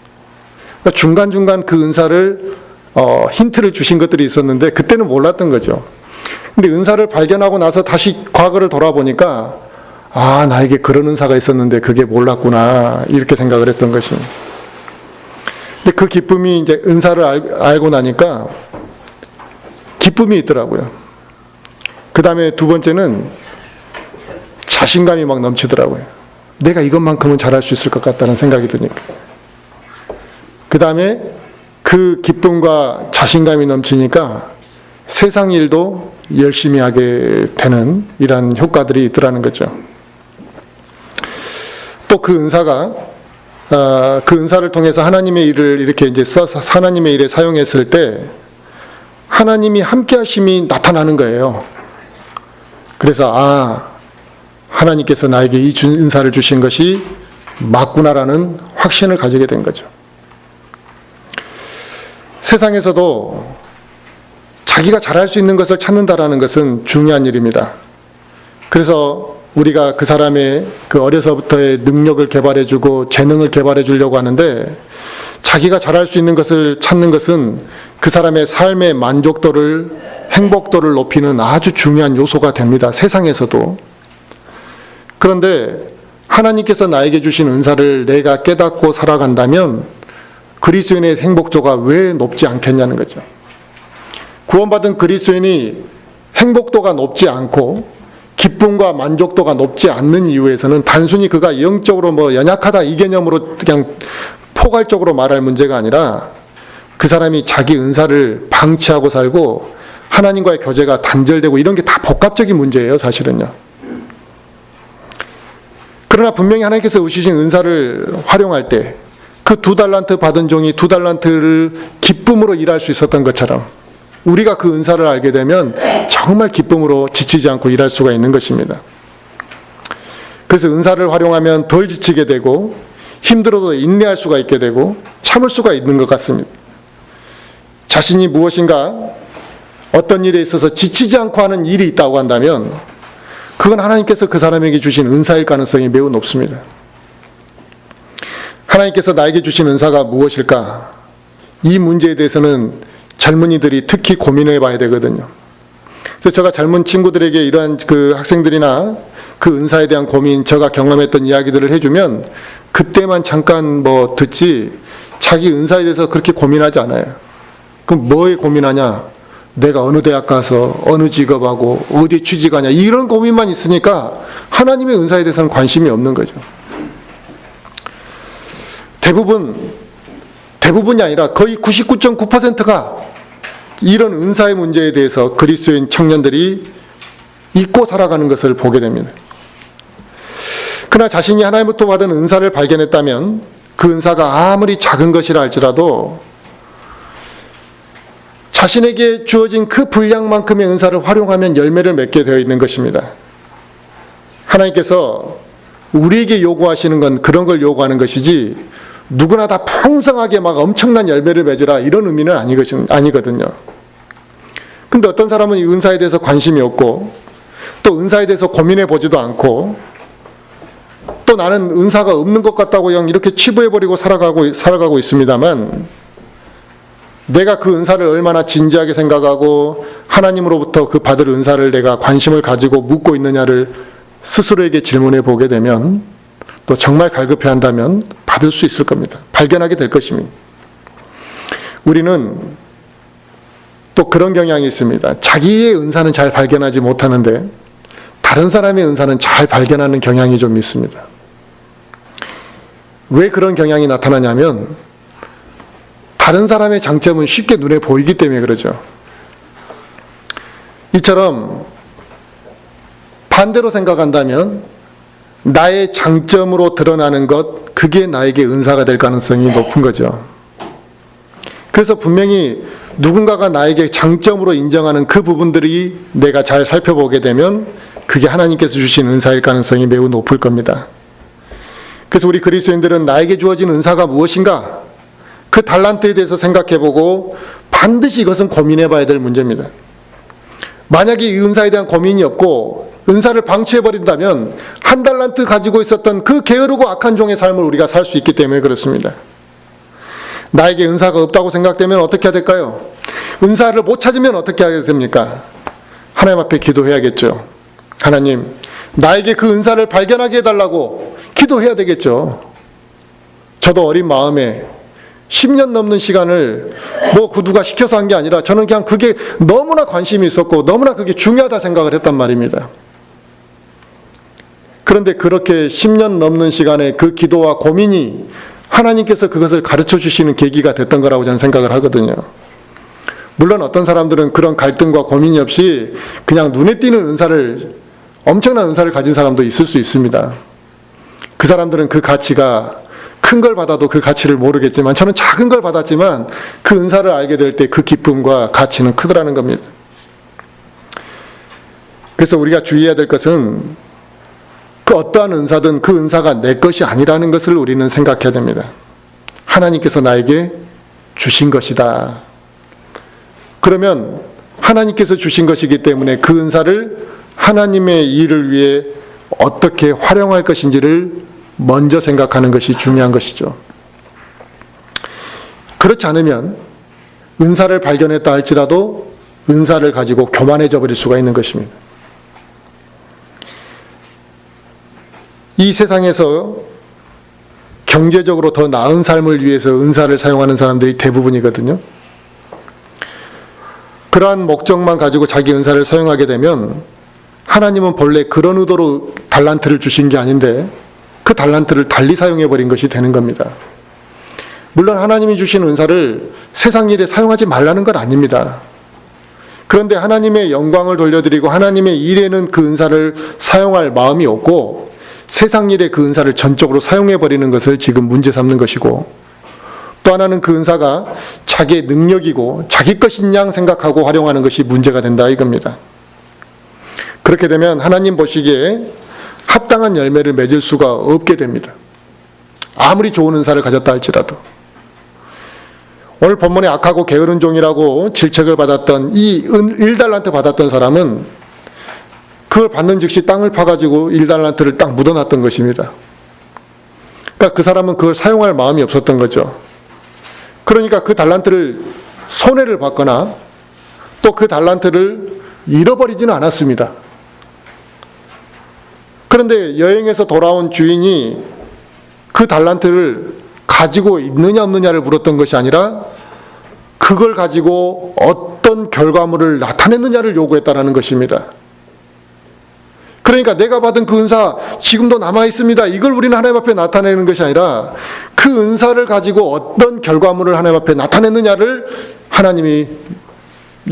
그러니까 중간중간 그 은사를 힌트를 주신 것들이 있었는데 그때는 몰랐던 거죠. 근데 은사를 발견하고 나서 다시 과거를 돌아보니까 나에게 그런 은사가 있었는데 그게 몰랐구나, 이렇게 생각을 했던 것입니다. 근데 그 기쁨이 이제 은사를 알고 나니까 기쁨이 있더라고요. 그 다음에 두 번째는 자신감이 막 넘치더라고요. 내가 이것만큼은 잘할 수 있을 것 같다는 생각이 드니까. 그 다음에 그 기쁨과 자신감이 넘치니까 세상 일도 열심히 하게 되는 이런 효과들이 있더라는 거죠. 또 그 은사가 그 은사를 통해서 하나님의 일을 이렇게 이제 써서 하나님의 일에 사용했을 때 하나님이 함께 하심이 나타나는 거예요. 그래서 하나님께서 나에게 이 은사를 주신 것이 맞구나라는 확신을 가지게 된 거죠. 세상에서도 자기가 잘할 수 있는 것을 찾는다라는 것은 중요한 일입니다. 그래서 우리가 그 사람의 그 어려서부터의 능력을 개발해주고 재능을 개발해주려고 하는데, 자기가 잘할 수 있는 것을 찾는 것은 그 사람의 삶의 만족도를, 행복도를 높이는 아주 중요한 요소가 됩니다. 세상에서도. 그런데 하나님께서 나에게 주신 은사를 내가 깨닫고 살아간다면 그리스도인의 행복도가 왜 높지 않겠냐는 거죠. 구원받은 그리스도인이 행복도가 높지 않고 기쁨과 만족도가 높지 않는 이유에서는 단순히 그가 영적으로 연약하다 이 개념으로 그냥 포괄적으로 말할 문제가 아니라 그 사람이 자기 은사를 방치하고 살고 하나님과의 교제가 단절되고 이런 게 다 복합적인 문제예요, 사실은요. 그러나 분명히 하나님께서 주신 은사를 활용할 때 그 2달란트 받은 종이 2달란트를 기쁨으로 일할 수 있었던 것처럼 우리가 그 은사를 알게 되면 정말 기쁨으로 지치지 않고 일할 수가 있는 것입니다. 그래서 은사를 활용하면 덜 지치게 되고 힘들어도 인내할 수가 있게 되고 참을 수가 있는 것 같습니다. 자신이 무엇인가 어떤 일에 있어서 지치지 않고 하는 일이 있다고 한다면 그건 하나님께서 그 사람에게 주신 은사일 가능성이 매우 높습니다. 하나님께서 나에게 주신 은사가 무엇일까? 이 문제에 대해서는 젊은이들이 특히 고민해 봐야 되거든요. 그래서 제가 젊은 친구들에게 이러한 그 학생들이나 그 은사에 대한 고민, 제가 경험했던 이야기들을 해주면 그때만 잠깐 듣지 자기 은사에 대해서 그렇게 고민하지 않아요. 그럼 뭐에 고민하냐? 내가 어느 대학 가서 어느 직업하고 어디 취직하냐 이런 고민만 있으니까 하나님의 은사에 대해서는 관심이 없는 거죠. 대부분이 아니라 거의 99.9%가 이런 은사의 문제에 대해서 그리스도인 청년들이 잊고 살아가는 것을 보게 됩니다. 그러나 자신이 하나님부터 받은 은사를 발견했다면 그 은사가 아무리 작은 것이라 할지라도 자신에게 주어진 그 분량만큼의 은사를 활용하면 열매를 맺게 되어 있는 것입니다. 하나님께서 우리에게 요구하시는 건 그런 걸 요구하는 것이지 누구나 다 풍성하게 엄청난 열매를 맺으라 이런 의미는 아니거든요. 근데 어떤 사람은 이 은사에 대해서 관심이 없고 또 은사에 대해서 고민해 보지도 않고 또 나는 은사가 없는 것 같다고 그냥 이렇게 치부해버리고 살아가고 있습니다만 내가 그 은사를 얼마나 진지하게 생각하고 하나님으로부터 그 받을 은사를 내가 관심을 가지고 묻고 있느냐를 스스로에게 질문해 보게 되면 또 정말 갈급해 한다면 받을 수 있을 겁니다. 발견하게 될 것입니다. 우리는 또 그런 경향이 있습니다. 자기의 은사는 잘 발견하지 못하는데 다른 사람의 은사는 잘 발견하는 경향이 좀 있습니다. 왜 그런 경향이 나타나냐면 다른 사람의 장점은 쉽게 눈에 보이기 때문에 그러죠. 이처럼 반대로 생각한다면 나의 장점으로 드러나는 것, 그게 나에게 은사가 될 가능성이 높은 거죠. 그래서 분명히 누군가가 나에게 장점으로 인정하는 그 부분들이 내가 잘 살펴보게 되면 그게 하나님께서 주신 은사일 가능성이 매우 높을 겁니다. 그래서 우리 그리스도인들은 나에게 주어진 은사가 무엇인가? 그 달란트에 대해서 생각해보고 반드시 이것은 고민해봐야 될 문제입니다. 만약에 이 은사에 대한 고민이 없고 은사를 방치해버린다면 한 달란트 가지고 있었던 그 게으르고 악한 종의 삶을 우리가 살 수 있기 때문에 그렇습니다. 나에게 은사가 없다고 생각되면 어떻게 해야 될까요? 은사를 못 찾으면 어떻게 하게 됩니까? 하나님 앞에 기도해야겠죠. 하나님, 나에게 그 은사를 발견하게 해달라고 기도해야 되겠죠. 저도 어린 마음에 10년 넘는 시간을 그 누가 시켜서 한 게 아니라 저는 그냥 그게 너무나 관심이 있었고 너무나 그게 중요하다 생각을 했단 말입니다. 그런데 그렇게 10년 넘는 시간에 그 기도와 고민이 하나님께서 그것을 가르쳐 주시는 계기가 됐던 거라고 저는 생각을 하거든요. 물론 어떤 사람들은 그런 갈등과 고민이 없이 그냥 눈에 띄는 엄청난 은사를 가진 사람도 있을 수 있습니다. 그 사람들은 그 가치가 큰 걸 받아도 그 가치를 모르겠지만 저는 작은 걸 받았지만 그 은사를 알게 될 때 그 기쁨과 가치는 크더라는 겁니다. 그래서 우리가 주의해야 될 것은 그 어떠한 은사든 그 은사가 내 것이 아니라는 것을 우리는 생각해야 됩니다. 하나님께서 나에게 주신 것이다. 그러면 하나님께서 주신 것이기 때문에 그 은사를 하나님의 일을 위해 어떻게 활용할 것인지를 먼저 생각하는 것이 중요한 것이죠. 그렇지 않으면 은사를 발견했다 할지라도 은사를 가지고 교만해져 버릴 수가 있는 것입니다. 이 세상에서 경제적으로 더 나은 삶을 위해서 은사를 사용하는 사람들이 대부분이거든요. 그러한 목적만 가지고 자기 은사를 사용하게 되면 하나님은 본래 그런 의도로 달란트를 주신 게 아닌데 그 달란트를 달리 사용해버린 것이 되는 겁니다. 물론 하나님이 주신 은사를 세상 일에 사용하지 말라는 건 아닙니다. 그런데 하나님의 영광을 돌려드리고 하나님의 일에는 그 은사를 사용할 마음이 없고 세상 일에 그 은사를 전적으로 사용해버리는 것을 지금 문제 삼는 것이고, 또 하나는 그 은사가 자기의 능력이고 자기 것인 양 생각하고 활용하는 것이 문제가 된다 이겁니다. 그렇게 되면 하나님 보시기에 합당한 열매를 맺을 수가 없게 됩니다. 아무리 좋은 은사를 가졌다 할지라도. 오늘 본문에 악하고 게으른 종이라고 질책을 받았던 이 1달란트 받았던 사람은 그걸 받는 즉시 땅을 파가지고 1달란트를 딱 묻어놨던 것입니다. 그러니까 그 사람은 그걸 사용할 마음이 없었던 거죠. 그러니까 그 달란트를 손해를 받거나 또 그 달란트를 잃어버리지는 않았습니다. 그런데 여행에서 돌아온 주인이 그 달란트를 가지고 있느냐 없느냐를 물었던 것이 아니라 그걸 가지고 어떤 결과물을 나타냈느냐를 요구했다는 것입니다. 그러니까 내가 받은 그 은사 지금도 남아있습니다. 이걸 우리는 하나님 앞에 나타내는 것이 아니라 그 은사를 가지고 어떤 결과물을 하나님 앞에 나타냈느냐를 하나님이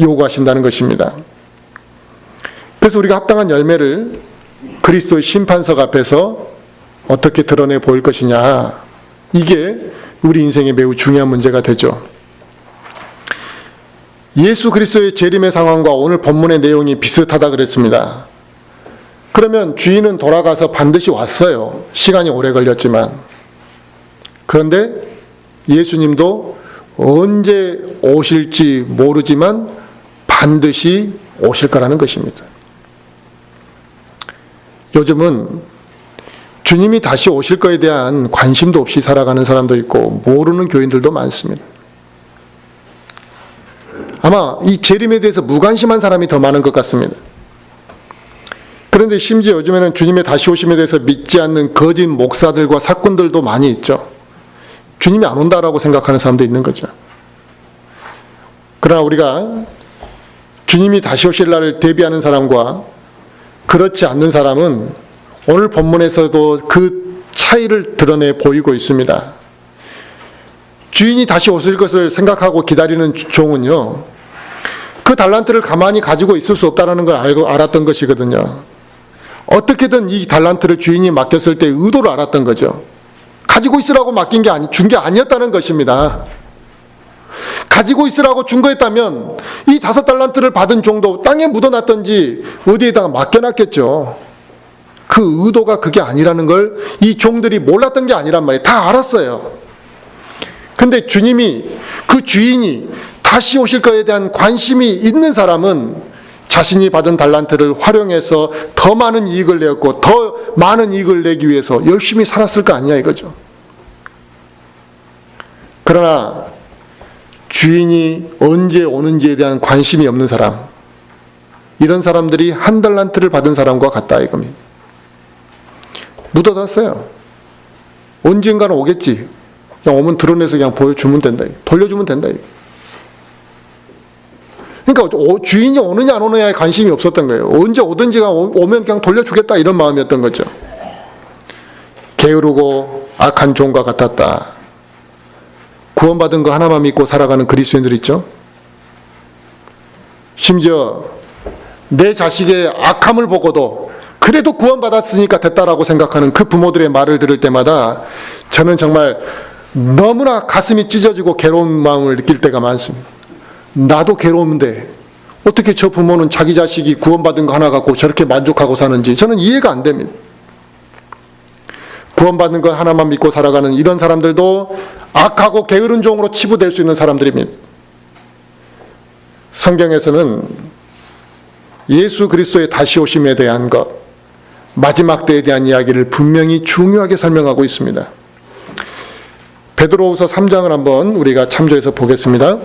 요구하신다는 것입니다. 그래서 우리가 합당한 열매를 그리스도의 심판석 앞에서 어떻게 드러내 보일 것이냐, 이게 우리 인생에 매우 중요한 문제가 되죠. 예수 그리스도의 재림의 상황과 오늘 본문의 내용이 비슷하다 그랬습니다. 그러면 주인은 돌아가서 반드시 왔어요. 시간이 오래 걸렸지만. 그런데 예수님도 언제 오실지 모르지만 반드시 오실 거라는 것입니다. 요즘은 주님이 다시 오실 거에 대한 관심도 없이 살아가는 사람도 있고 모르는 교인들도 많습니다. 아마 이 재림에 대해서 무관심한 사람이 더 많은 것 같습니다. 그런데 심지어 요즘에는 주님의 다시 오심에 대해서 믿지 않는 거짓 목사들과 사꾼들도 많이 있죠. 주님이 안 온다라고 생각하는 사람도 있는 거죠. 그러나 우리가 주님이 다시 오실 날을 대비하는 사람과 그렇지 않는 사람은 오늘 본문에서도 그 차이를 드러내 보이고 있습니다. 주인이 다시 오실 것을 생각하고 기다리는 종은요, 그 달란트를 가만히 가지고 있을 수 없다는 걸 알았던 것이거든요. 어떻게든 이 달란트를 주인이 맡겼을 때 의도를 알았던 거죠. 가지고 있으라고 맡긴 게 준 게 아니었다는 것입니다. 가지고 있으라고 준 거였다면 이 5달란트를 받은 종도 땅에 묻어놨던지 어디에다가 맡겨놨겠죠. 그 의도가 그게 아니라는 걸 이 종들이 몰랐던 게 아니란 말이에요. 다 알았어요. 근데 주님이, 그 주인이 다시 오실 거에 대한 관심이 있는 사람은 자신이 받은 달란트를 활용해서 더 많은 이익을 내었고 더 많은 이익을 내기 위해서 열심히 살았을 거 아니냐 이거죠. 그러나 주인이 언제 오는지에 대한 관심이 없는 사람, 이런 사람들이 1달란트를 받은 사람과 같다 이겁니다. 묻어놨어요. 언젠가는 오겠지. 그냥 오면 드러내서 그냥 보여주면 된다. 돌려주면 된다. 그러니까 주인이 오느냐 안 오느냐에 관심이 없었던 거예요. 언제 오든지가 오면 그냥 돌려주겠다 이런 마음이었던 거죠. 게으르고 악한 종과 같았다. 구원받은 거 하나만 믿고 살아가는 그리스도인들 있죠. 심지어 내 자식의 악함을 보고도 그래도 구원받았으니까 됐다라고 생각하는 그 부모들의 말을 들을 때마다 저는 정말 너무나 가슴이 찢어지고 괴로운 마음을 느낄 때가 많습니다. 나도 괴로운데 어떻게 저 부모는 자기 자식이 구원받은 거 하나 갖고 저렇게 만족하고 사는지 저는 이해가 안 됩니다. 구원받는 거 하나만 믿고 살아가는 이런 사람들도 악하고 게으른 종으로 치부될 수 있는 사람들입니다. 성경에서는 예수 그리스도의 다시 오심에 대한 것, 마지막 때에 대한 이야기를 분명히 중요하게 설명하고 있습니다. 베드로후서 3장을 한번 우리가 참조해서 보겠습니다.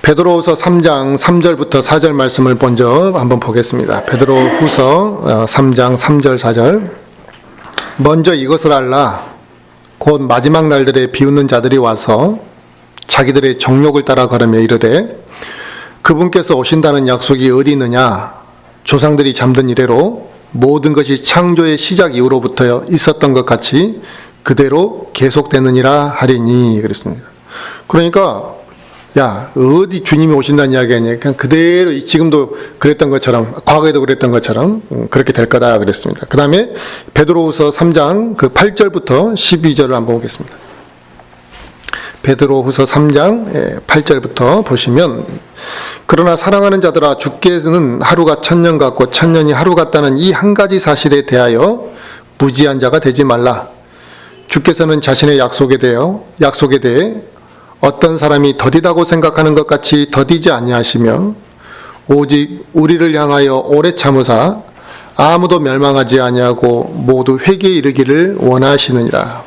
베드로후서 3장 3절부터 4절 말씀을 먼저 한번 보겠습니다. 베드로후서 3장 3절 4절. 먼저 이것을 알라. 곧 마지막 날들에 비웃는 자들이 와서 자기들의 정욕을 따라 걸으며 이르되 그분께서 오신다는 약속이 어디 있느냐. 조상들이 잠든 이래로 모든 것이 창조의 시작 이후로부터 있었던 것 같이 그대로 계속되느니라 하리니. 그랬습니다. 그러니까 야, 어디 주님이 오신다는 이야기 아니냐. 그냥 그대로 지금도 그랬던 것처럼, 과거에도 그랬던 것처럼 그렇게 될 거다 그랬습니다. 그 다음에 베드로후서 3장 그 8절부터 12절을 한번 보겠습니다. 베드로후서 3장 8절부터 보시면 그러나 사랑하는 자들아 주께는 하루가 1000년 같고 1000년이 하루 같다는 이 한 가지 사실에 대하여 무지한 자가 되지 말라. 주께서는 자신의 약속에 대해 어떤 사람이 더디다고 생각하는 것 같이 더디지 아니하시며 오직 우리를 향하여 오래 참으사 아무도 멸망하지 아니하고 모두 회개에 이르기를 원하시느니라.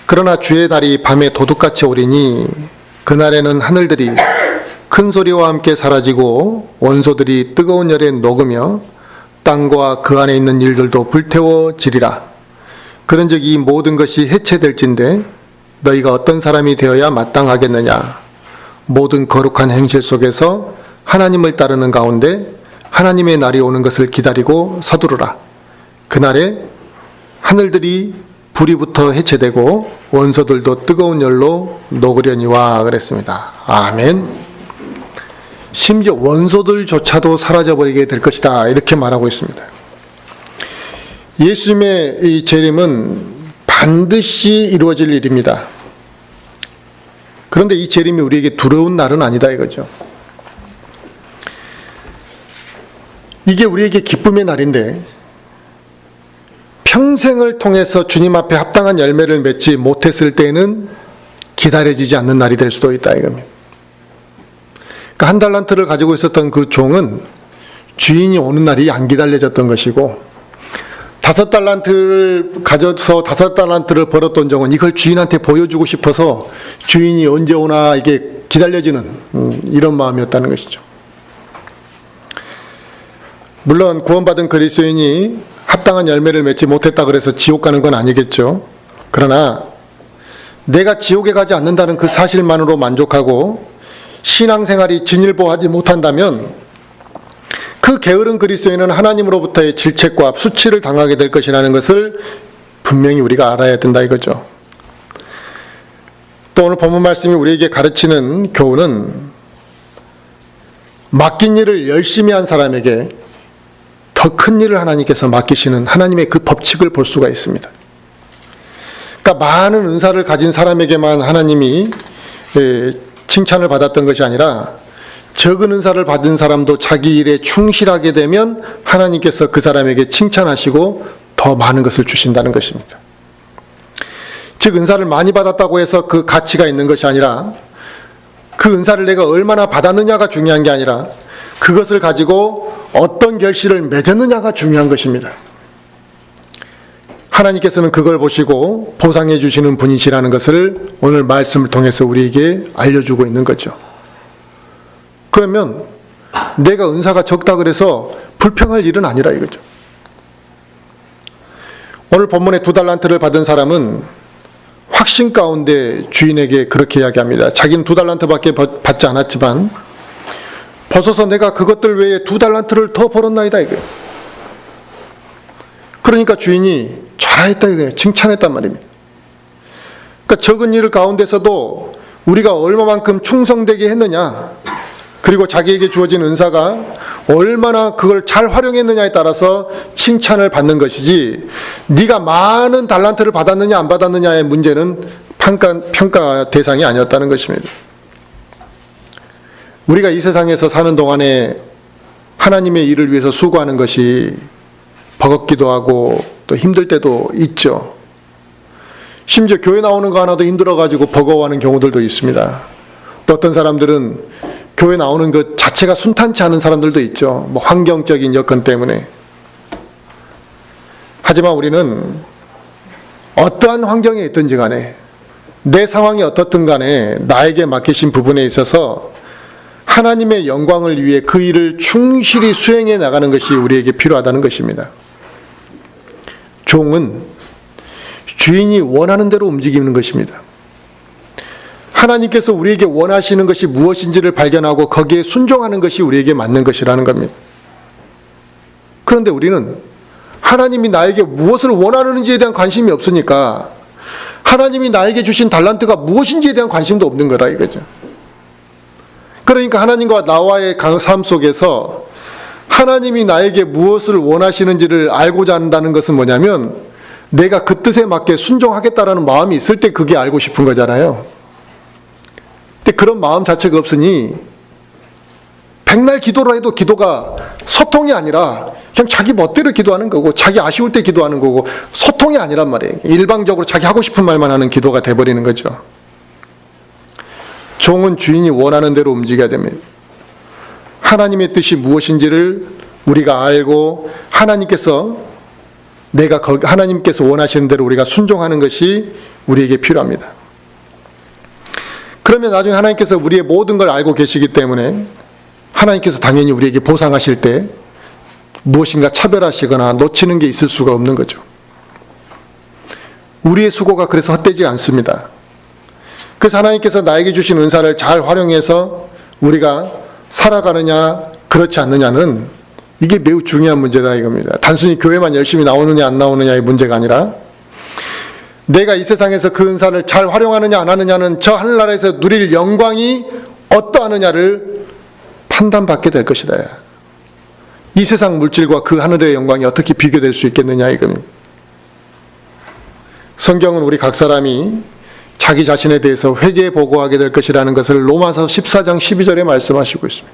그러나 주의 날이 밤에 도둑같이 오리니 그날에는 하늘들이 큰 소리와 함께 사라지고 원소들이 뜨거운 열에 녹으며 땅과 그 안에 있는 일들도 불태워지리라. 그런즉 이 모든 것이 해체될진대 너희가 어떤 사람이 되어야 마땅하겠느냐. 모든 거룩한 행실 속에서 하나님을 따르는 가운데 하나님의 날이 오는 것을 기다리고 서두르라. 그날에 하늘들이 불이 붙어 해체되고 원소들도 뜨거운 열로 녹으려니와 그랬습니다. 아멘. 심지어 원소들조차도 사라져버리게 될 것이다 이렇게 말하고 있습니다. 예수님의 이 재림은 반드시 이루어질 일입니다. 그런데 이 재림이 우리에게 두려운 날은 아니다 이거죠. 이게 우리에게 기쁨의 날인데 평생을 통해서 주님 앞에 합당한 열매를 맺지 못했을 때는 기다려지지 않는 날이 될 수도 있다 이겁니다. 그러니까 1달란트를 가지고 있었던 그 종은 주인이 오는 날이 안 기다려졌던 것이고 5달란트를 가져서 5달란트를 벌었던 종은 이걸 주인한테 보여주고 싶어서 주인이 언제 오나 이게 기다려지는 이런 마음이었다는 것이죠. 물론 구원받은 그리스도인이 합당한 열매를 맺지 못했다 그래서 지옥 가는 건 아니겠죠. 그러나 내가 지옥에 가지 않는다는 그 사실만으로 만족하고 신앙생활이 진일보하지 못한다면 그 게으른 그리스도인은 하나님으로부터의 질책과 수치를 당하게 될 것이라는 것을 분명히 우리가 알아야 된다 이거죠. 또 오늘 본문 말씀이 우리에게 가르치는 교훈은 맡긴 일을 열심히 한 사람에게 더 큰 일을 하나님께서 맡기시는 하나님의 그 법칙을 볼 수가 있습니다. 그러니까 많은 은사를 가진 사람에게만 하나님이 칭찬을 받았던 것이 아니라 적은 은사를 받은 사람도 자기 일에 충실하게 되면 하나님께서 그 사람에게 칭찬하시고 더 많은 것을 주신다는 것입니다. 즉 은사를 많이 받았다고 해서 그 가치가 있는 것이 아니라 그 은사를 내가 얼마나 받았느냐가 중요한 게 아니라 그것을 가지고 어떤 결실을 맺었느냐가 중요한 것입니다. 하나님께서는 그걸 보시고 보상해 주시는 분이시라는 것을 오늘 말씀을 통해서 우리에게 알려주고 있는 거죠. 그러면 내가 은사가 적다 그래서 불평할 일은 아니라 이거죠. 오늘 본문에 2달란트를 받은 사람은 확신 가운데 주인에게 그렇게 이야기합니다. 자기는 2달란트밖에 받지 않았지만 벗어서 내가 그것들 외에 2달란트를 더 벌었나이다 이거예요. 그러니까 주인이 잘했다 이거예요. 칭찬했단 말입니다. 그러니까 적은 일 가운데서도 우리가 얼마만큼 충성되게 했느냐, 그리고 자기에게 주어진 은사가 얼마나 그걸 잘 활용했느냐에 따라서 칭찬을 받는 것이지, 네가 많은 달란트를 받았느냐 안 받았느냐의 문제는 평가 대상이 아니었다는 것입니다. 우리가 이 세상에서 사는 동안에 하나님의 일을 위해서 수고하는 것이 버겁기도 하고 또 힘들 때도 있죠. 심지어 교회 나오는 거 하나도 힘들어가지고 버거워하는 경우들도 있습니다. 또 어떤 사람들은 교회 나오는 것 자체가 순탄치 않은 사람들도 있죠. 뭐 환경적인 여건 때문에. 하지만 우리는 어떠한 환경에 있든지 간에 내 상황이 어떻든 간에 나에게 맡기신 부분에 있어서 하나님의 영광을 위해 그 일을 충실히 수행해 나가는 것이 우리에게 필요하다는 것입니다. 종은 주인이 원하는 대로 움직이는 것입니다. 하나님께서 우리에게 원하시는 것이 무엇인지를 발견하고 거기에 순종하는 것이 우리에게 맞는 것이라는 겁니다. 그런데 우리는 하나님이 나에게 무엇을 원하는지에 대한 관심이 없으니까 하나님이 나에게 주신 달란트가 무엇인지에 대한 관심도 없는 거라 이거죠. 그러니까 하나님과 나와의 삶 속에서 하나님이 나에게 무엇을 원하시는지를 알고자 한다는 것은 뭐냐면 내가 그 뜻에 맞게 순종하겠다라는 마음이 있을 때 그게 알고 싶은 거잖아요. 근데 그런 마음 자체가 없으니 백날 기도를 해도 기도가 소통이 아니라 그냥 자기 멋대로 기도하는 거고 자기 아쉬울 때 기도하는 거고 소통이 아니란 말이에요. 일방적으로 자기 하고 싶은 말만 하는 기도가 돼버리는 거죠. 종은 주인이 원하는 대로 움직여야 됩니다. 하나님의 뜻이 무엇인지를 우리가 알고 하나님께서 원하시는 대로 우리가 순종하는 것이 우리에게 필요합니다. 그러면 나중에 하나님께서 우리의 모든 걸 알고 계시기 때문에 하나님께서 당연히 우리에게 보상하실 때 무엇인가 차별하시거나 놓치는 게 있을 수가 없는 거죠. 우리의 수고가 그래서 헛되지 않습니다. 그래서 하나님께서 나에게 주신 은사를 잘 활용해서 우리가 살아가느냐 그렇지 않느냐는 이게 매우 중요한 문제다 이겁니다. 단순히 교회만 열심히 나오느냐 안 나오느냐의 문제가 아니라 내가 이 세상에서 그 은사를 잘 활용하느냐 안 하느냐는 저 하늘나라에서 누릴 영광이 어떠하느냐를 판단받게 될 것이다. 이 세상 물질과 그 하늘의 영광이 어떻게 비교될 수 있겠느냐 이겁니다. 성경은 우리 각 사람이 자기 자신에 대해서 회개 보고하게 될 것이라는 것을 로마서 14장 12절에 말씀하시고 있습니다.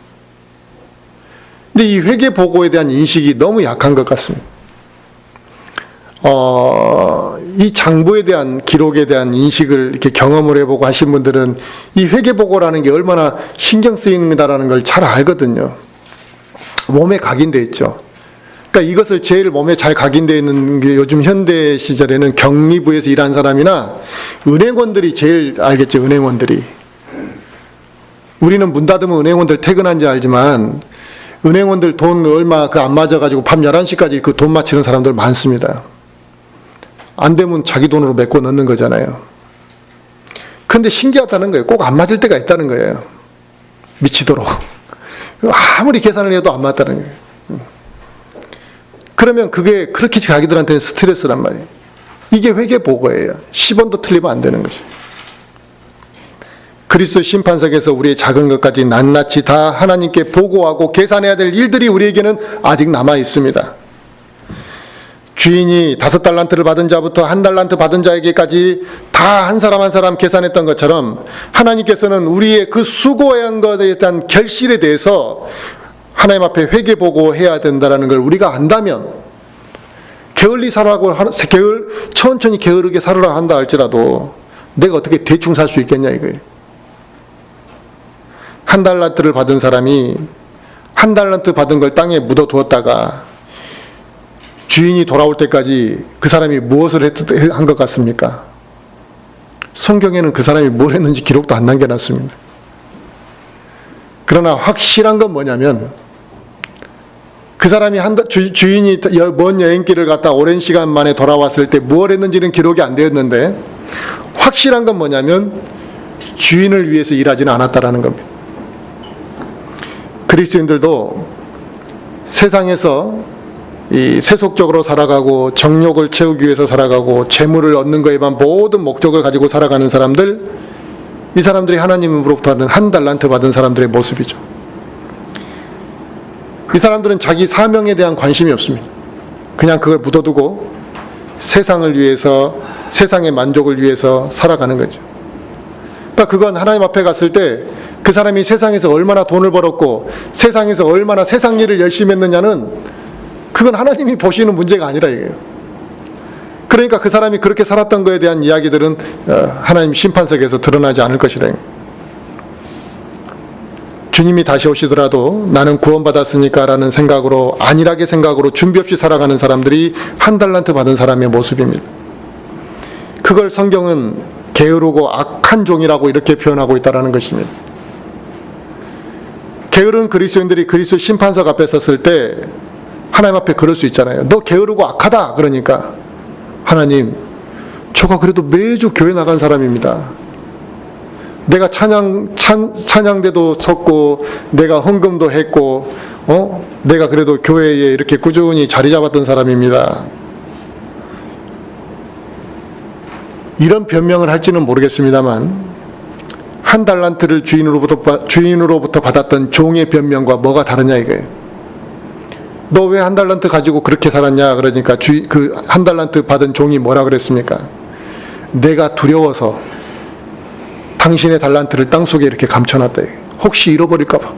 근데 이 회개 보고에 대한 인식이 너무 약한 것 같습니다. 이 장부에 대한 기록에 대한 인식을 이렇게 경험을 해보고 하신 분들은 이 회개 보고라는 게 얼마나 신경 쓰인다라는 걸 잘 알거든요. 몸에 각인되어 있죠. 그러니까 이것을 제일 몸에 잘 각인되어 있는 게 요즘 현대 시절에는 격리부에서 일한 사람이나 은행원들이 제일 알겠죠. 은행원들이. 우리는 문 닫으면 은행원들 퇴근한지 알지만 은행원들 돈 얼마 안 맞아가지고 밤 11시까지 그 돈 맞히는 사람들 많습니다. 안 되면 자기 돈으로 메꿔 넣는 거잖아요. 근데 신기하다는 거예요. 꼭 안 맞을 때가 있다는 거예요. 미치도록. 아무리 계산을 해도 안 맞다는 거예요. 그러면 그게 그렇게 자기들한테는 스트레스란 말이에요. 이게 회개 보고예요. 10원도 틀리면 안 되는 것이에요. 그리스도 심판석에서 우리의 작은 것까지 낱낱이 다 하나님께 보고하고 계산해야 될 일들이 우리에게는 아직 남아 있습니다. 주인이 5달란트를 받은 자부터 1달란트 받은 자에게까지 다 한 사람 한 사람 계산했던 것처럼 하나님께서는 우리의 그 수고한 것에 대한 결실에 대해서 하나님 앞에 회개 보고해야 된다는 걸 우리가 안다면, 게을리 살라고 천천히 게으르게 살으라 한다 할지라도 내가 어떻게 대충 살 수 있겠냐 이거예요. 1달란트를 받은 사람이 1달란트 받은 걸 땅에 묻어두었다가 주인이 돌아올 때까지 그 사람이 무엇을 한 것 같습니까? 성경에는 그 사람이 뭘 했는지 기록도 안 남겨놨습니다. 그러나 확실한 건 뭐냐면, 그 사람이 주인이 먼 여행길을 갔다 오랜 시간 만에 돌아왔을 때 무엇을 했는지는 기록이 안 되었는데, 확실한 건 뭐냐면 주인을 위해서 일하지는 않았다라는 겁니다. 그리스도인들도 세상에서 이 세속적으로 살아가고 정욕을 채우기 위해서 살아가고 재물을 얻는 것에만 모든 목적을 가지고 살아가는 사람들, 이 사람들이 하나님으로부터 받은 1달란트 받은 사람들의 모습이죠. 이 사람들은 자기 사명에 대한 관심이 없습니다. 그냥 그걸 묻어두고 세상을 위해서, 세상의 만족을 위해서 살아가는 거죠. 그러니까 그건 하나님 앞에 갔을 때 그 사람이 세상에서 얼마나 돈을 벌었고 세상에서 얼마나 세상 일을 열심히 했느냐는, 그건 하나님이 보시는 문제가 아니라 이거예요. 그러니까 그 사람이 그렇게 살았던 것에 대한 이야기들은 하나님 심판석에서 드러나지 않을 것이라. 주님이 다시 오시더라도 나는 구원받았으니까 라는 생각으로, 안일하게 생각으로 준비 없이 살아가는 사람들이 1달란트 받은 사람의 모습입니다. 그걸 성경은 게으르고 악한 종이라고 이렇게 표현하고 있다는 것입니다. 게으른 그리스도인들이 그리스도 심판석 앞에 섰을 때 하나님 앞에 그럴 수 있잖아요. 너 게으르고 악하다. 그러니까 하나님, 저가 그래도 매주 교회 나간 사람입니다. 내가 찬양대도 섰고 내가 헌금도 했고 내가 그래도 교회에 이렇게 꾸준히 자리 잡았던 사람입니다. 이런 변명을 할지는 모르겠습니다만, 1달란트를 주인으로부터 받았던 종의 변명과 뭐가 다르냐 이거예요. 너 왜 1달란트 가지고 그렇게 살았냐 그러니까 그 1달란트 받은 종이 뭐라 그랬습니까? 내가 두려워서 당신의 달란트를 땅속에 이렇게 감춰놨다. 혹시 잃어버릴까 봐.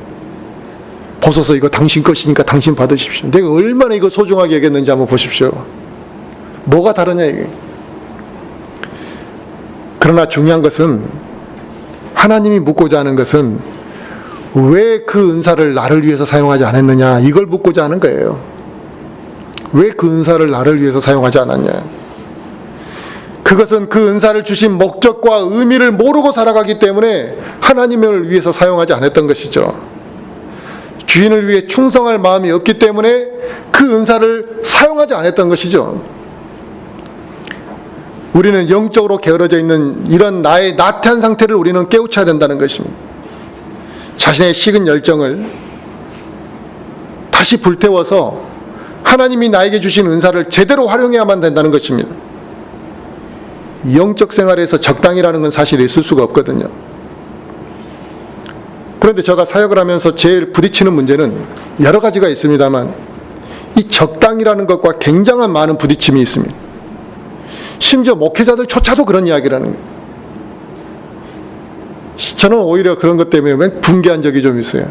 벗어서 이거 당신 것이니까 당신 받으십시오. 내가 얼마나 이걸 소중하게 여겼는지 한번 보십시오. 뭐가 다르냐 이게. 그러나 중요한 것은, 하나님이 묻고자 하는 것은 왜 그 은사를 나를 위해서 사용하지 않았느냐, 이걸 묻고자 하는 거예요. 왜 그 은사를 나를 위해서 사용하지 않았냐. 그것은 그 은사를 주신 목적과 의미를 모르고 살아가기 때문에 하나님을 위해서 사용하지 않았던 것이죠. 주인을 위해 충성할 마음이 없기 때문에 그 은사를 사용하지 않았던 것이죠. 우리는 영적으로 게으러져 있는 이런 나의 나태한 상태를 우리는 깨우쳐야 된다는 것입니다. 자신의 식은 열정을 다시 불태워서 하나님이 나에게 주신 은사를 제대로 활용해야만 된다는 것입니다. 영적 생활에서 적당이라는 건 사실 있을 수가 없거든요. 그런데 제가 사역을 하면서 제일 부딪히는 문제는 여러 가지가 있습니다만, 이 적당이라는 것과 굉장한 많은 부딪힘이 있습니다. 심지어 목회자들조차도 그런 이야기를 하는 거예요. 저는 오히려 그런 것 때문에 붕괴한 적이 좀 있어요.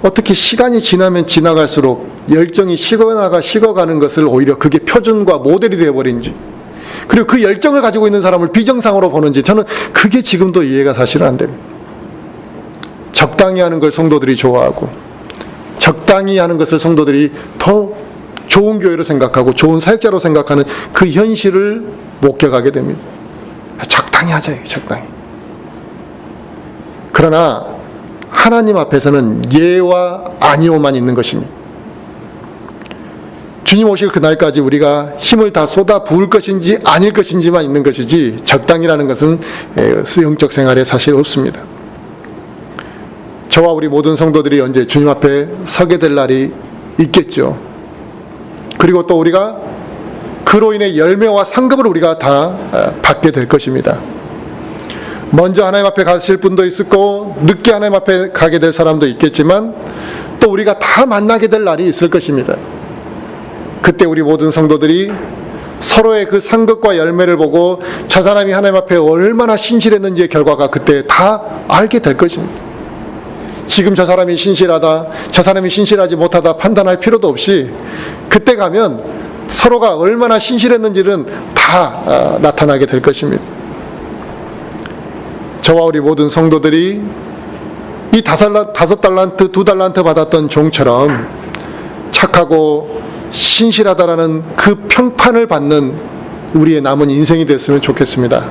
어떻게 시간이 지나면 지나갈수록 열정이 식어가는 것을 오히려 그게 표준과 모델이 되어버린지, 그리고 그 열정을 가지고 있는 사람을 비정상으로 보는지, 저는 그게 지금도 이해가 사실은 안 됩니다. 적당히 하는 걸 성도들이 좋아하고, 적당히 하는 것을 성도들이 더 좋은 교회로 생각하고 좋은 사역자로 생각하는 그 현실을 목격하게 됩니다. 적당히 하자, 적당히. 그러나 하나님 앞에서는 예와 아니오만 있는 것입니다. 주님 오실 그날까지 우리가 힘을 다 쏟아 부을 것인지 아닐 것인지만 있는 것이지, 적당이라는 것은 영적 생활에 사실 없습니다. 저와 우리 모든 성도들이 언제 주님 앞에 서게 될 날이 있겠죠. 그리고 또 우리가 그로 인해 열매와 상급을 우리가 다 받게 될 것입니다. 먼저 하나님 앞에 가실 분도 있었고 늦게 하나님 앞에 가게 될 사람도 있겠지만 또 우리가 다 만나게 될 날이 있을 것입니다. 그때 우리 모든 성도들이 서로의 그 상급과 열매를 보고 저 사람이 하나님 앞에 얼마나 신실했는지의 결과가 그때 다 알게 될 것입니다. 지금 저 사람이 신실하다, 저 사람이 신실하지 못하다 판단할 필요도 없이 그때 가면 서로가 얼마나 신실했는지는 다 나타나게 될 것입니다. 저와 우리 모든 성도들이 이 5달란트, 2달란트 받았던 종처럼 착하고 신실하다라는 그 평판을 받는 우리의 남은 인생이 됐으면 좋겠습니다.